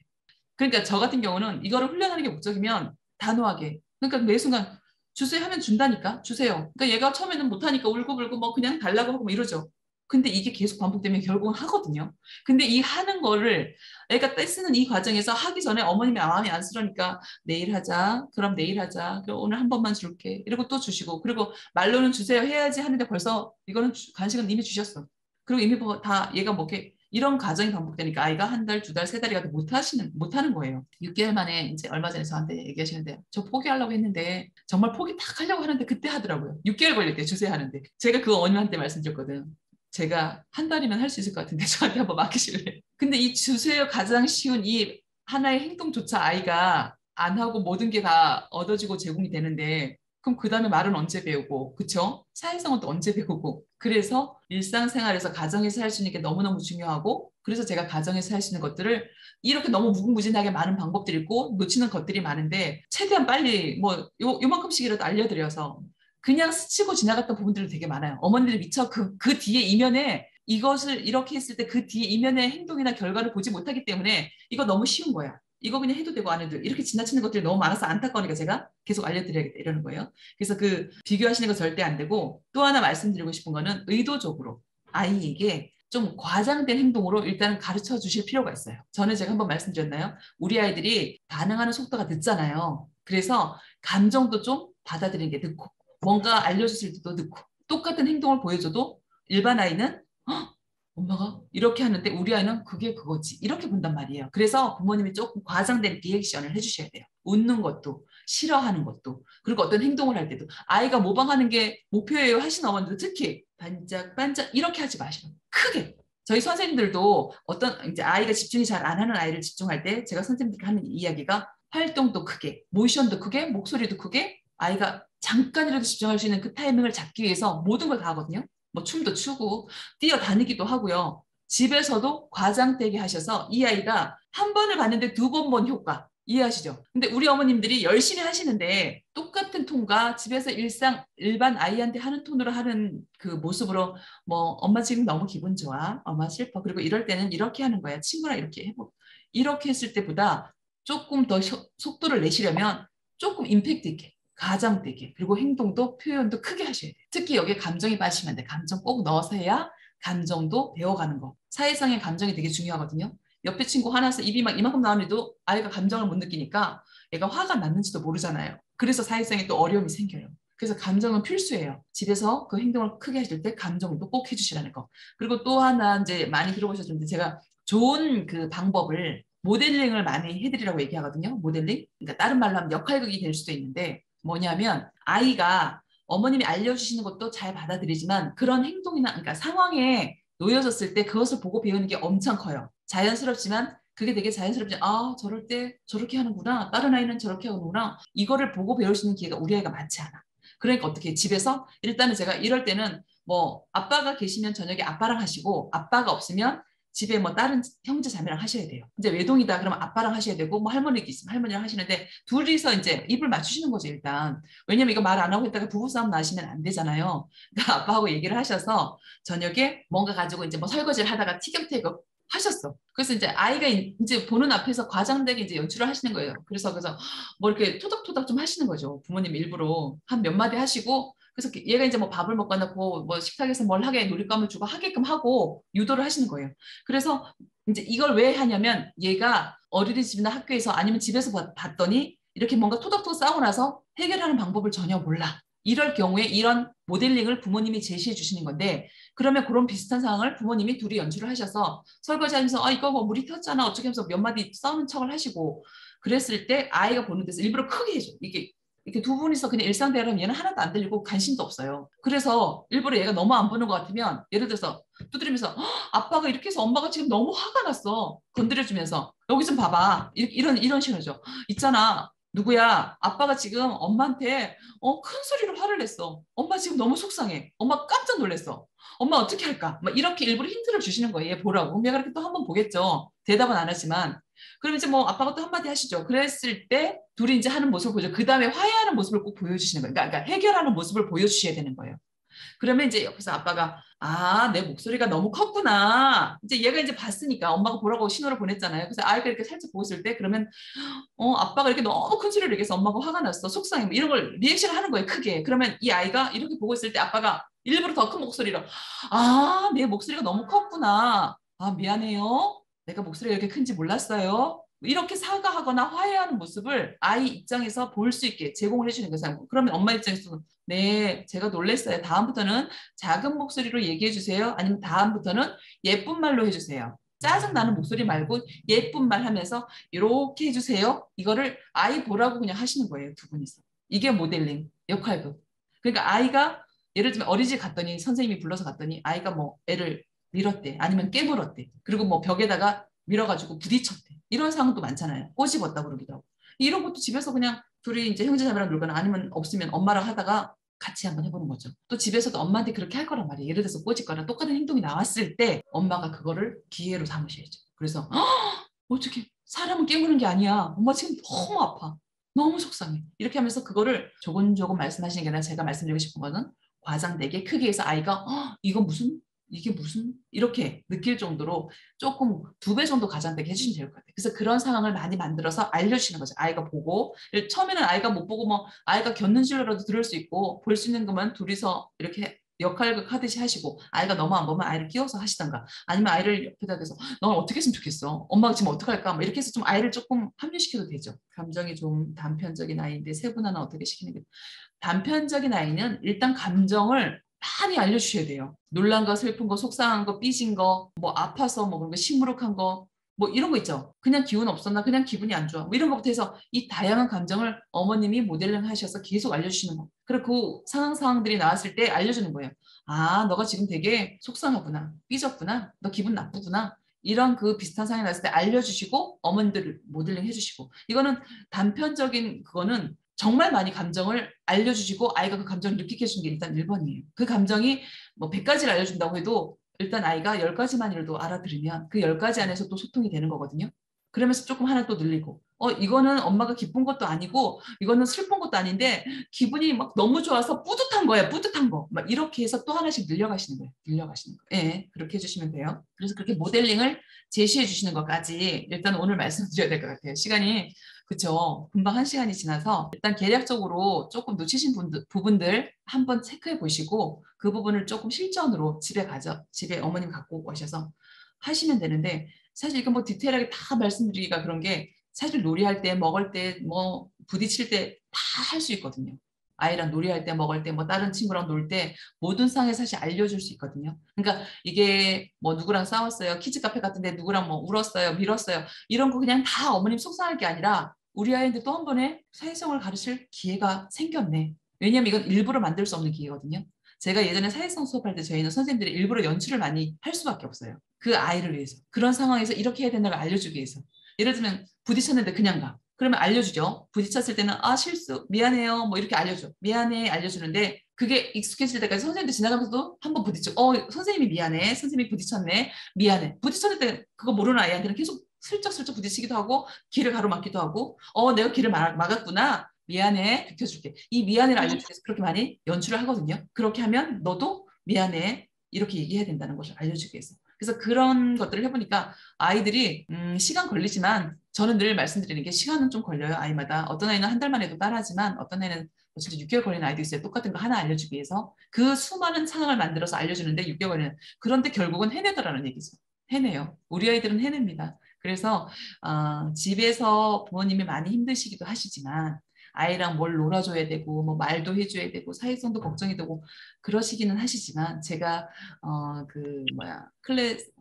그러니까 저 같은 경우는 이거를 훈련하는 게 목적이면 단호하게. 그러니까 매 순간 주세요 하면 준다니까 주세요. 그러니까 얘가 처음에는 못하니까 울고불고 뭐 그냥 달라고 하고 뭐 이러죠. 근데 이게 계속 반복되면 결국은 하거든요. 근데 이 하는 거를 애가 떼쓰는 이 과정에서 하기 전에 어머님이 마음이 안쓰러우니까 내일 하자. 그럼 내일 하자. 그럼 오늘 한 번만 줄게. 이러고 또 주시고 그리고 말로는 주세요 해야지 하는데 벌써 이거는 간식은 이미 주셨어. 그리고 이미 뭐다 얘가 뭐 이렇게 이런 과정이 반복되니까 아이가 한 달, 두 달, 세 달이 가도 못하는 거예요. 6개월 만에 이제 얼마 전에 저한테 얘기하시는데 저 포기하려고 했는데 정말 포기 딱 하려고 하는데 그때 하더라고요. 6개월 걸렸대 주세요 하는데 제가 그 어머님한테 말씀드렸거든. 제가 한 달이면 할 수 있을 것 같은데 저한테 한번 맡기실래요? 근데 이 주세요 가장 쉬운 이 하나의 행동조차 아이가 안 하고 모든 게 다 얻어지고 제공이 되는데 그럼 그 다음에 말은 언제 배우고 그쵸? 사회성은 또 언제 배우고 그래서 일상생활에서 가정에서 할 수 있는 게 너무너무 중요하고 그래서 제가 가정에서 할 수 있는 것들을 이렇게 너무 무궁무진하게 많은 방법들이 있고 놓치는 것들이 많은데 최대한 빨리 뭐 요만큼씩이라도 알려드려서 그냥 스치고 지나갔던 부분들이 되게 많아요. 어머니들이 미처 그 뒤에 이면에 이것을 이렇게 했을 때 그 뒤에 이면의 행동이나 결과를 보지 못하기 때문에 이거 너무 쉬운 거야. 이거 그냥 해도 되고 안 해도 이렇게 지나치는 것들이 너무 많아서 안타까우니까 제가 계속 알려드려야겠다 이러는 거예요. 그래서 그 비교하시는 거 절대 안 되고 또 하나 말씀드리고 싶은 거는 의도적으로 아이에게 좀 과장된 행동으로 일단 가르쳐 주실 필요가 있어요. 전에 제가 한번 말씀드렸나요? 우리 아이들이 반응하는 속도가 늦잖아요. 그래서 감정도 좀 받아들이는 게 늦고 뭔가 알려줬을 때도 늦고 똑같은 행동을 보여줘도 일반 아이는 엄마가 이렇게 하는데 우리 아이는 그게 그거지 이렇게 본단 말이에요. 그래서 부모님이 조금 과장된 리액션을 해주셔야 돼요. 웃는 것도 싫어하는 것도 그리고 어떤 행동을 할 때도 아이가 모방하는 게 목표예요 하시는 어머니들 특히 반짝반짝 이렇게 하지 마시라고 크게 저희 선생님들도 어떤 이제 아이가 집중이 잘 안 하는 아이를 집중할 때 제가 선생님들께 하는 이야기가 활동도 크게 모션도 크게 목소리도 크게 아이가 잠깐이라도 집중할 수 있는 그 타이밍을 잡기 위해서 모든 걸 다 하거든요. 뭐 춤도 추고 뛰어다니기도 하고요. 집에서도 과장되게 하셔서 이 아이가 한 번을 봤는데 두 번 본 효과 이해하시죠? 근데 우리 어머님들이 열심히 하시는데 똑같은 톤과 집에서 일반 아이한테 하는 톤으로 하는 그 모습으로 뭐 엄마 지금 너무 기분 좋아. 엄마 슬퍼. 그리고 이럴 때는 이렇게 하는 거야. 친구랑 이렇게 해보. 이렇게 했을 때보다 조금 더 속도를 내시려면 조금 임팩트 있게 가장되게 그리고 행동도 표현도 크게 하셔야 돼요. 특히 여기에 감정이 빠지시면 안 돼요. 감정 꼭 넣어서 해야 감정도 배워가는 거. 사회성의 감정이 되게 중요하거든요. 옆에 친구 화나서 입이 막 이만큼 나오는데도 아이가 감정을 못 느끼니까 얘가 화가 났는지도 모르잖아요. 그래서 사회성에 또 어려움이 생겨요. 그래서 감정은 필수예요. 집에서 그 행동을 크게 하실 때 감정도 꼭 해주시라는 거. 그리고 또 하나 이제 많이 들어보셨는데 제가 좋은 그 방법을 모델링을 많이 해드리라고 얘기하거든요. 모델링. 그러니까 다른 말로 하면 역할극이 될 수도 있는데 뭐냐면 아이가 어머님이 알려주시는 것도 잘 받아들이지만 그런 행동이나 그러니까 상황에 놓여졌을 때 그것을 보고 배우는 게 엄청 커요. 자연스럽지만 그게 되게 자연스럽지. 아, 저럴 때 저렇게 하는구나. 다른 아이는 저렇게 하는구나. 이거를 보고 배울 수 있는 기회가 우리 아이가 많지 않아. 그러니까 어떻게 집에서 일단은 제가 이럴 때는 뭐 아빠가 계시면 저녁에 아빠랑 하시고 아빠가 없으면 집에 뭐 다른 형제 자매랑 하셔야 돼요. 이제 외동이다 그러면 아빠랑 하셔야 되고 뭐 할머니가 있으면 할머니랑 하시는데 둘이서 이제 입을 맞추시는 거죠 일단. 왜냐면 이거 말 안 하고 있다가 부부싸움 나시면 안 되잖아요. 그러니까 아빠하고 얘기를 하셔서 저녁에 뭔가 가지고 이제 뭐 설거지를 하다가 티격태격 하셨어. 그래서 이제 아이가 이제 보는 앞에서 과장되게 이제 연출을 하시는 거예요. 그래서 뭐 이렇게 토닥토닥 좀 하시는 거죠. 부모님 일부러 한 몇 마디 하시고 그래서 얘가 이제 뭐 밥을 먹거나 뭐 식탁에서 뭘 하게 놀잇감을 주고 하게끔 하고 유도를 하시는 거예요. 그래서 이제 이걸 왜 하냐면 얘가 어린이집이나 학교에서 아니면 집에서 봤더니 이렇게 뭔가 토닥토닥 싸우고 나서 해결하는 방법을 전혀 몰라. 이럴 경우에 이런 모델링을 부모님이 제시해 주시는 건데 그러면 그런 비슷한 상황을 부모님이 둘이 연출을 하셔서 설거지하면서 이거 뭐 물이 튀었잖아 어떻게 하면서 몇 마디 싸우는 척을 하시고 그랬을 때 아이가 보는 데서 일부러 크게 해줘. 이게 이렇게 두 분이서 그냥 일상 대화하면 얘는 하나도 안 들리고 관심도 없어요. 그래서 일부러 얘가 너무 안 보는 것 같으면 예를 들어서 두드리면서 아빠가 이렇게 해서 엄마가 지금 너무 화가 났어. 건드려주면서 여기 좀 봐봐. 이런 식으로죠. 있잖아. 누구야? 아빠가 지금 엄마한테 큰 소리로 화를 냈어. 엄마 지금 너무 속상해. 엄마 깜짝 놀랐어. 엄마 어떻게 할까? 막 이렇게 일부러 힌트를 주시는 거예요. 얘 보라고. 그럼 얘가 이렇게 또 한 번 보겠죠. 대답은 안 하지만. 그럼 이제 뭐 아빠가 또 한마디 하시죠. 그랬을 때 둘이 이제 하는 모습을 보죠. 그 다음에 화해하는 모습을 꼭 보여주시는 거예요. 그러니까 해결하는 모습을 보여주셔야 되는 거예요. 그러면 이제 옆에서 아빠가 내 목소리가 너무 컸구나. 이제 얘가 이제 봤으니까 엄마가 보라고 신호를 보냈잖아요. 그래서 아이가 이렇게 살짝 보였을 때 그러면 아빠가 이렇게 너무 큰 소리를 얘기해서 엄마가 화가 났어. 속상해. 뭐 이런 걸 리액션을 하는 거예요. 크게. 그러면 이 아이가 이렇게 보고 있을 때 아빠가 일부러 더 큰 목소리로 내 목소리가 너무 컸구나. 미안해요. 내가 목소리가 이렇게 큰지 몰랐어요. 이렇게 사과하거나 화해하는 모습을 아이 입장에서 볼 수 있게 제공을 해주는 거예요. 그러면 엄마 입장에서 네, 제가 놀랬어요. 다음부터는 작은 목소리로 얘기해 주세요. 아니면 다음부터는 예쁜 말로 해주세요. 짜증나는 목소리 말고 예쁜 말 하면서 이렇게 해주세요. 이거를 아이 보라고 그냥 하시는 거예요. 두 분이서. 이게 모델링, 역할극. 그러니까 아이가 예를 들면 어린이집 갔더니 선생님이 불러서 갔더니 아이가 뭐 애를 밀었대. 아니면 깨물었대. 그리고 뭐 벽에다가 밀어가지고 부딪혔대. 이런 상황도 많잖아요. 꼬집었다 그러기도 하고. 이런 것도 집에서 그냥 둘이 이제 형제자매랑 놀거나 아니면 없으면 엄마랑 하다가 같이 한번 해보는 거죠. 또 집에서도 엄마한테 그렇게 할 거란 말이에요. 예를 들어서 꼬집거나 똑같은 행동이 나왔을 때 엄마가 그거를 기회로 삼으셔야죠. 그래서 어떻게 사람은 깨무는 게 아니야. 엄마 지금 너무 아파. 너무 속상해. 이렇게 하면서 그거를 조곤조곤 말씀하시는 게 아니라 제가 말씀드리고 싶은 거는 과장되게 크게 해서 아이가 이게 무슨 이렇게 느낄 정도로 조금 2배 정도 과장되게 해주시면 될 것 같아요. 그래서 그런 상황을 많이 만들어서 알려주시는 거죠. 아이가 보고 처음에는 아이가 못 보고 뭐 아이가 곁눈질로라도 들을 수 있고 볼 수 있는 것만 둘이서 이렇게 역할극 하듯이 하시고 아이가 너무 안 보면 아이를 끼워서 하시던가 아니면 아이를 옆에다 대서 넌 어떻게 했으면 좋겠어? 엄마가 지금 어떡할까? 뭐 이렇게 해서 좀 아이를 조금 합류시켜도 되죠. 감정이 좀 단편적인 아이인데 세분화는 어떻게 시키는 게 단편적인 아이는 일단 감정을 많이 알려주셔야 돼요. 놀란 거, 슬픈 거, 속상한 거, 삐진 거, 뭐 아파서 뭐 그런 거, 시무룩한 거, 뭐 이런 거 있죠. 그냥 기운 없었나, 그냥 기분이 안 좋아. 뭐 이런 것부터 해서 이 다양한 감정을 어머님이 모델링 하셔서 계속 알려주시는 거. 그리고 그 상황들이 나왔을 때 알려주는 거예요. 너가 지금 되게 속상하구나, 삐졌구나, 너 기분 나쁘구나. 이런 그 비슷한 상황이 나왔을 때 알려주시고 어머님들을 모델링 해주시고 이거는 단편적인 그거는 정말 많이 감정을 알려주시고 아이가 그 감정을 느끼게 해주는 게 일단 1번이에요. 그 감정이 뭐 100가지를 알려준다고 해도 일단 아이가 10가지만이라도 알아들으면 그 10가지 안에서 또 소통이 되는 거거든요. 그러면서 조금 하나 또 늘리고 이거는 엄마가 기쁜 것도 아니고 이거는 슬픈 것도 아닌데 기분이 막 너무 좋아서 뿌듯한 거야. 뿌듯한 거. 막 이렇게 해서 또 하나씩 늘려가시는 거예요. 늘려가시는 거예요. 예, 그렇게 해주시면 돼요. 그래서 그렇게 모델링을 제시해 주시는 것까지 일단 오늘 말씀드려야 될 것 같아요. 시간이 그쵸. 금방 1시간이 지나서 일단 계략적으로 조금 놓치신 부분들 한번 체크해 보시고 그 부분을 조금 실전으로 집에 어머님 갖고 오셔서 하시면 되는데 사실 이거 뭐 디테일하게 다 말씀드리기가 그런 게 사실 놀이할 때 먹을 때 뭐 부딪힐 때 다 할 수 있거든요. 아이랑 놀이할 때 먹을 때 뭐 다른 친구랑 놀 때 모든 상황에 사실 알려줄 수 있거든요. 그러니까 이게 뭐 누구랑 싸웠어요. 키즈 카페 같은데 누구랑 뭐 울었어요. 밀었어요. 이런 거 그냥 다 어머님 속상할 게 아니라 우리 아이한테 또 한 번에 사회성을 가르칠 기회가 생겼네. 왜냐면 이건 일부러 만들 수 없는 기회거든요. 제가 예전에 사회성 수업할 때 저희는 선생님들이 일부러 연출을 많이 할 수밖에 없어요. 그 아이를 위해서. 그런 상황에서 이렇게 해야 된다고 알려주기 위해서. 예를 들면 부딪혔는데 그냥 가. 그러면 알려주죠. 부딪혔을 때는 아 실수 미안해요 뭐 이렇게 알려줘. 미안해 알려주는데 그게 익숙해질 때까지 선생님들 지나가면서도 한번 부딪혀. 선생님이 미안해. 선생님이 부딪혔네. 미안해. 부딪혔는데 그거 모르는 아이한테는 계속 슬쩍슬쩍 부딪히기도 하고 길을 가로막기도 하고 내가 길을 막았구나. 미안해. 비켜줄게. 이 미안해를 알려주기 위해서 그렇게 많이 연출을 하거든요. 그렇게 하면 너도 미안해. 이렇게 얘기해야 된다는 것을 알려주기 위해서. 그래서 그런 것들을 해보니까 아이들이 시간 걸리지만 저는 늘 말씀드리는 게 시간은 좀 걸려요. 아이마다. 어떤 아이는 한 달만 해도 따라하지만 어떤 아이는 진짜 6개월 걸리는 아이도 있어요. 똑같은 거 하나 알려주기 위해서. 그 수많은 상황을 만들어서 알려주는데 6개월은. 그런데 결국은 해내더라는 얘기죠. 해내요. 우리 아이들은 해냅니다. 그래서 집에서 부모님이 많이 힘드시기도 하시지만 아이랑 뭘 놀아줘야 되고 뭐 말도 해줘야 되고 사회성도 걱정이 되고 그러시기는 하시지만 제가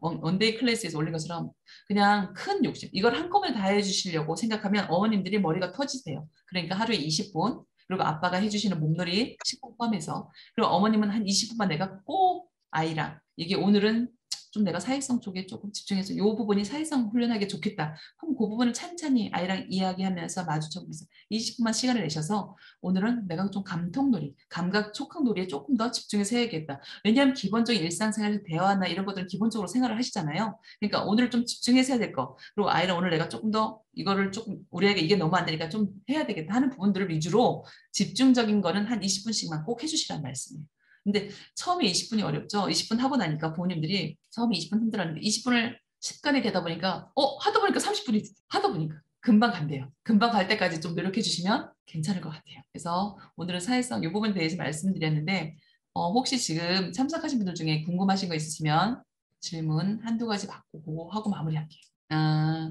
원데이 클래스에서 올린 것처럼 그냥 큰 욕심 이걸 한꺼번에 다 해주시려고 생각하면 어머님들이 머리가 터지세요. 그러니까 하루에 20분 그리고 아빠가 해주시는 몸놀이 식품 포함해서 그리고 어머님은 한 20분만 내가 꼭 아이랑 이게 오늘은 좀 내가 사회성 쪽에 조금 집중해서 이 부분이 사회성 훈련하기 좋겠다. 그럼 그 부분을 찬찬히 아이랑 이야기하면서 마주쳐보면서 20분만 시간을 내셔서 오늘은 내가 좀 감통놀이, 감각 촉각놀이에 조금 더 집중해서 해야겠다. 왜냐하면 기본적인 일상생활에서 대화나 이런 것들은 기본적으로 생활을 하시잖아요. 그러니까 오늘 좀 집중해서 해야 될 거. 그리고 아이랑 오늘 내가 조금 더 이거를 조금 우리 아이가 이게 너무 안 되니까 좀 해야 되겠다 하는 부분들을 위주로 집중적인 거는 한 20분씩만 꼭 해주시란 말씀이에요. 근데 처음에 20분이 어렵죠. 20분 하고 나니까 부모님들이 처음에 20분 힘들었는데 20분을 습관이 되다 보니까 하다 보니까 30분이 하다 보니까 금방 간대요. 금방 갈 때까지 좀 노력해 주시면 괜찮을 것 같아요. 그래서 오늘은 사회성 이 부분에 대해서 말씀드렸는데 혹시 지금 참석하신 분들 중에 궁금하신 거 있으시면 질문 한두 가지 받고 하고 마무리할게요.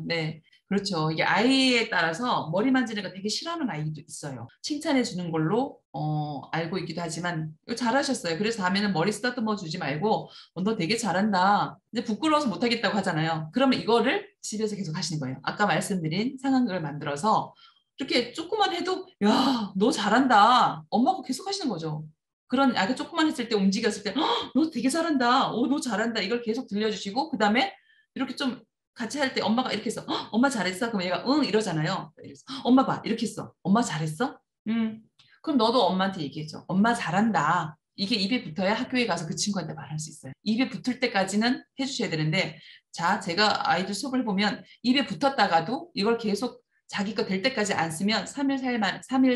네. 그렇죠. 이게 아이에 따라서 머리 만지는 거 되게 싫어하는 아이도 있어요. 칭찬해 주는 걸로 알고 있기도 하지만 이거 잘하셨어요. 그래서 다음에는 머리 쓰다듬어 주지 말고 너 되게 잘한다. 근데 부끄러워서 못하겠다고 하잖아요. 그러면 이거를 집에서 계속 하시는 거예요. 아까 말씀드린 상황극을 만들어서 이렇게 조금만 해도 야, 너 잘한다. 엄마가 계속 하시는 거죠. 그런 아기 조금만 했을 때 움직였을 때 너 되게 잘한다. 너 잘한다. 이걸 계속 들려주시고 그 다음에 이렇게 좀 같이 할 때 엄마가 이렇게 했어. 엄마 잘했어? 그럼 얘가 응 이러잖아요. 엄마 봐 이렇게 했어. 엄마 잘했어? 그럼 너도 엄마한테 얘기해줘. 엄마 잘한다. 이게 입에 붙어야 학교에 가서 그 친구한테 말할 수 있어요. 입에 붙을 때까지는 해주셔야 되는데 자 제가 아이들 수업을 해보면 입에 붙었다가도 이걸 계속 자기 거 될 때까지 안 쓰면 3일,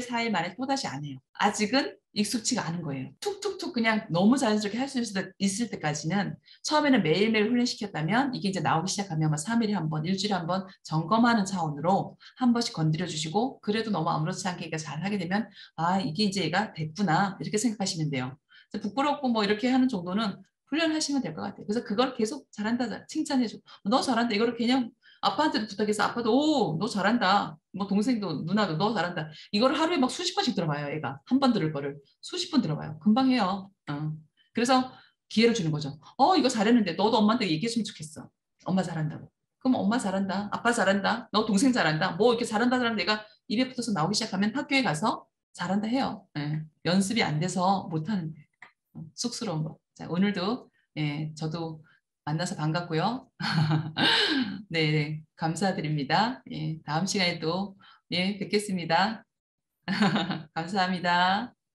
4일 만에 또다시 안 해요. 아직은 익숙치가 않은 거예요. 툭툭툭 그냥 너무 자연스럽게 할 수 있을 때까지는 처음에는 매일매일 훈련시켰다면 이게 이제 나오기 시작하면 3일에 한 번, 일주일에 한 번 점검하는 차원으로 한 번씩 건드려 주시고 그래도 너무 아무렇지 않게 잘 하게 되면 이게 이제 얘가 됐구나 이렇게 생각하시면 돼요. 부끄럽고 뭐 이렇게 하는 정도는 훈련하시면 될 것 같아요. 그래서 그걸 계속 잘한다 칭찬해줘. 너 잘한다. 이거를 그냥 아빠한테도 부탁해서 아빠도 너 잘한다. 뭐 동생도 누나도 너 잘한다. 이걸 하루에 막 수십 번씩 들어봐요. 애가 한 번 들을 거를 수십 번 들어봐요. 금방 해요. 그래서 기회를 주는 거죠. 이거 잘했는데 너도 엄마한테 얘기했으면 좋겠어. 엄마 잘한다고. 그럼 엄마 잘한다. 아빠 잘한다. 너 동생 잘한다. 뭐 이렇게 잘한다 사람 내가 입에 붙어서 나오기 시작하면 학교에 가서 잘한다 해요. 연습이 안 돼서 못하는데 쑥스러운 거. 자, 오늘도 저도 만나서 반갑고요. 네, 네, 감사드립니다. 다음 시간에 또 뵙겠습니다. 감사합니다.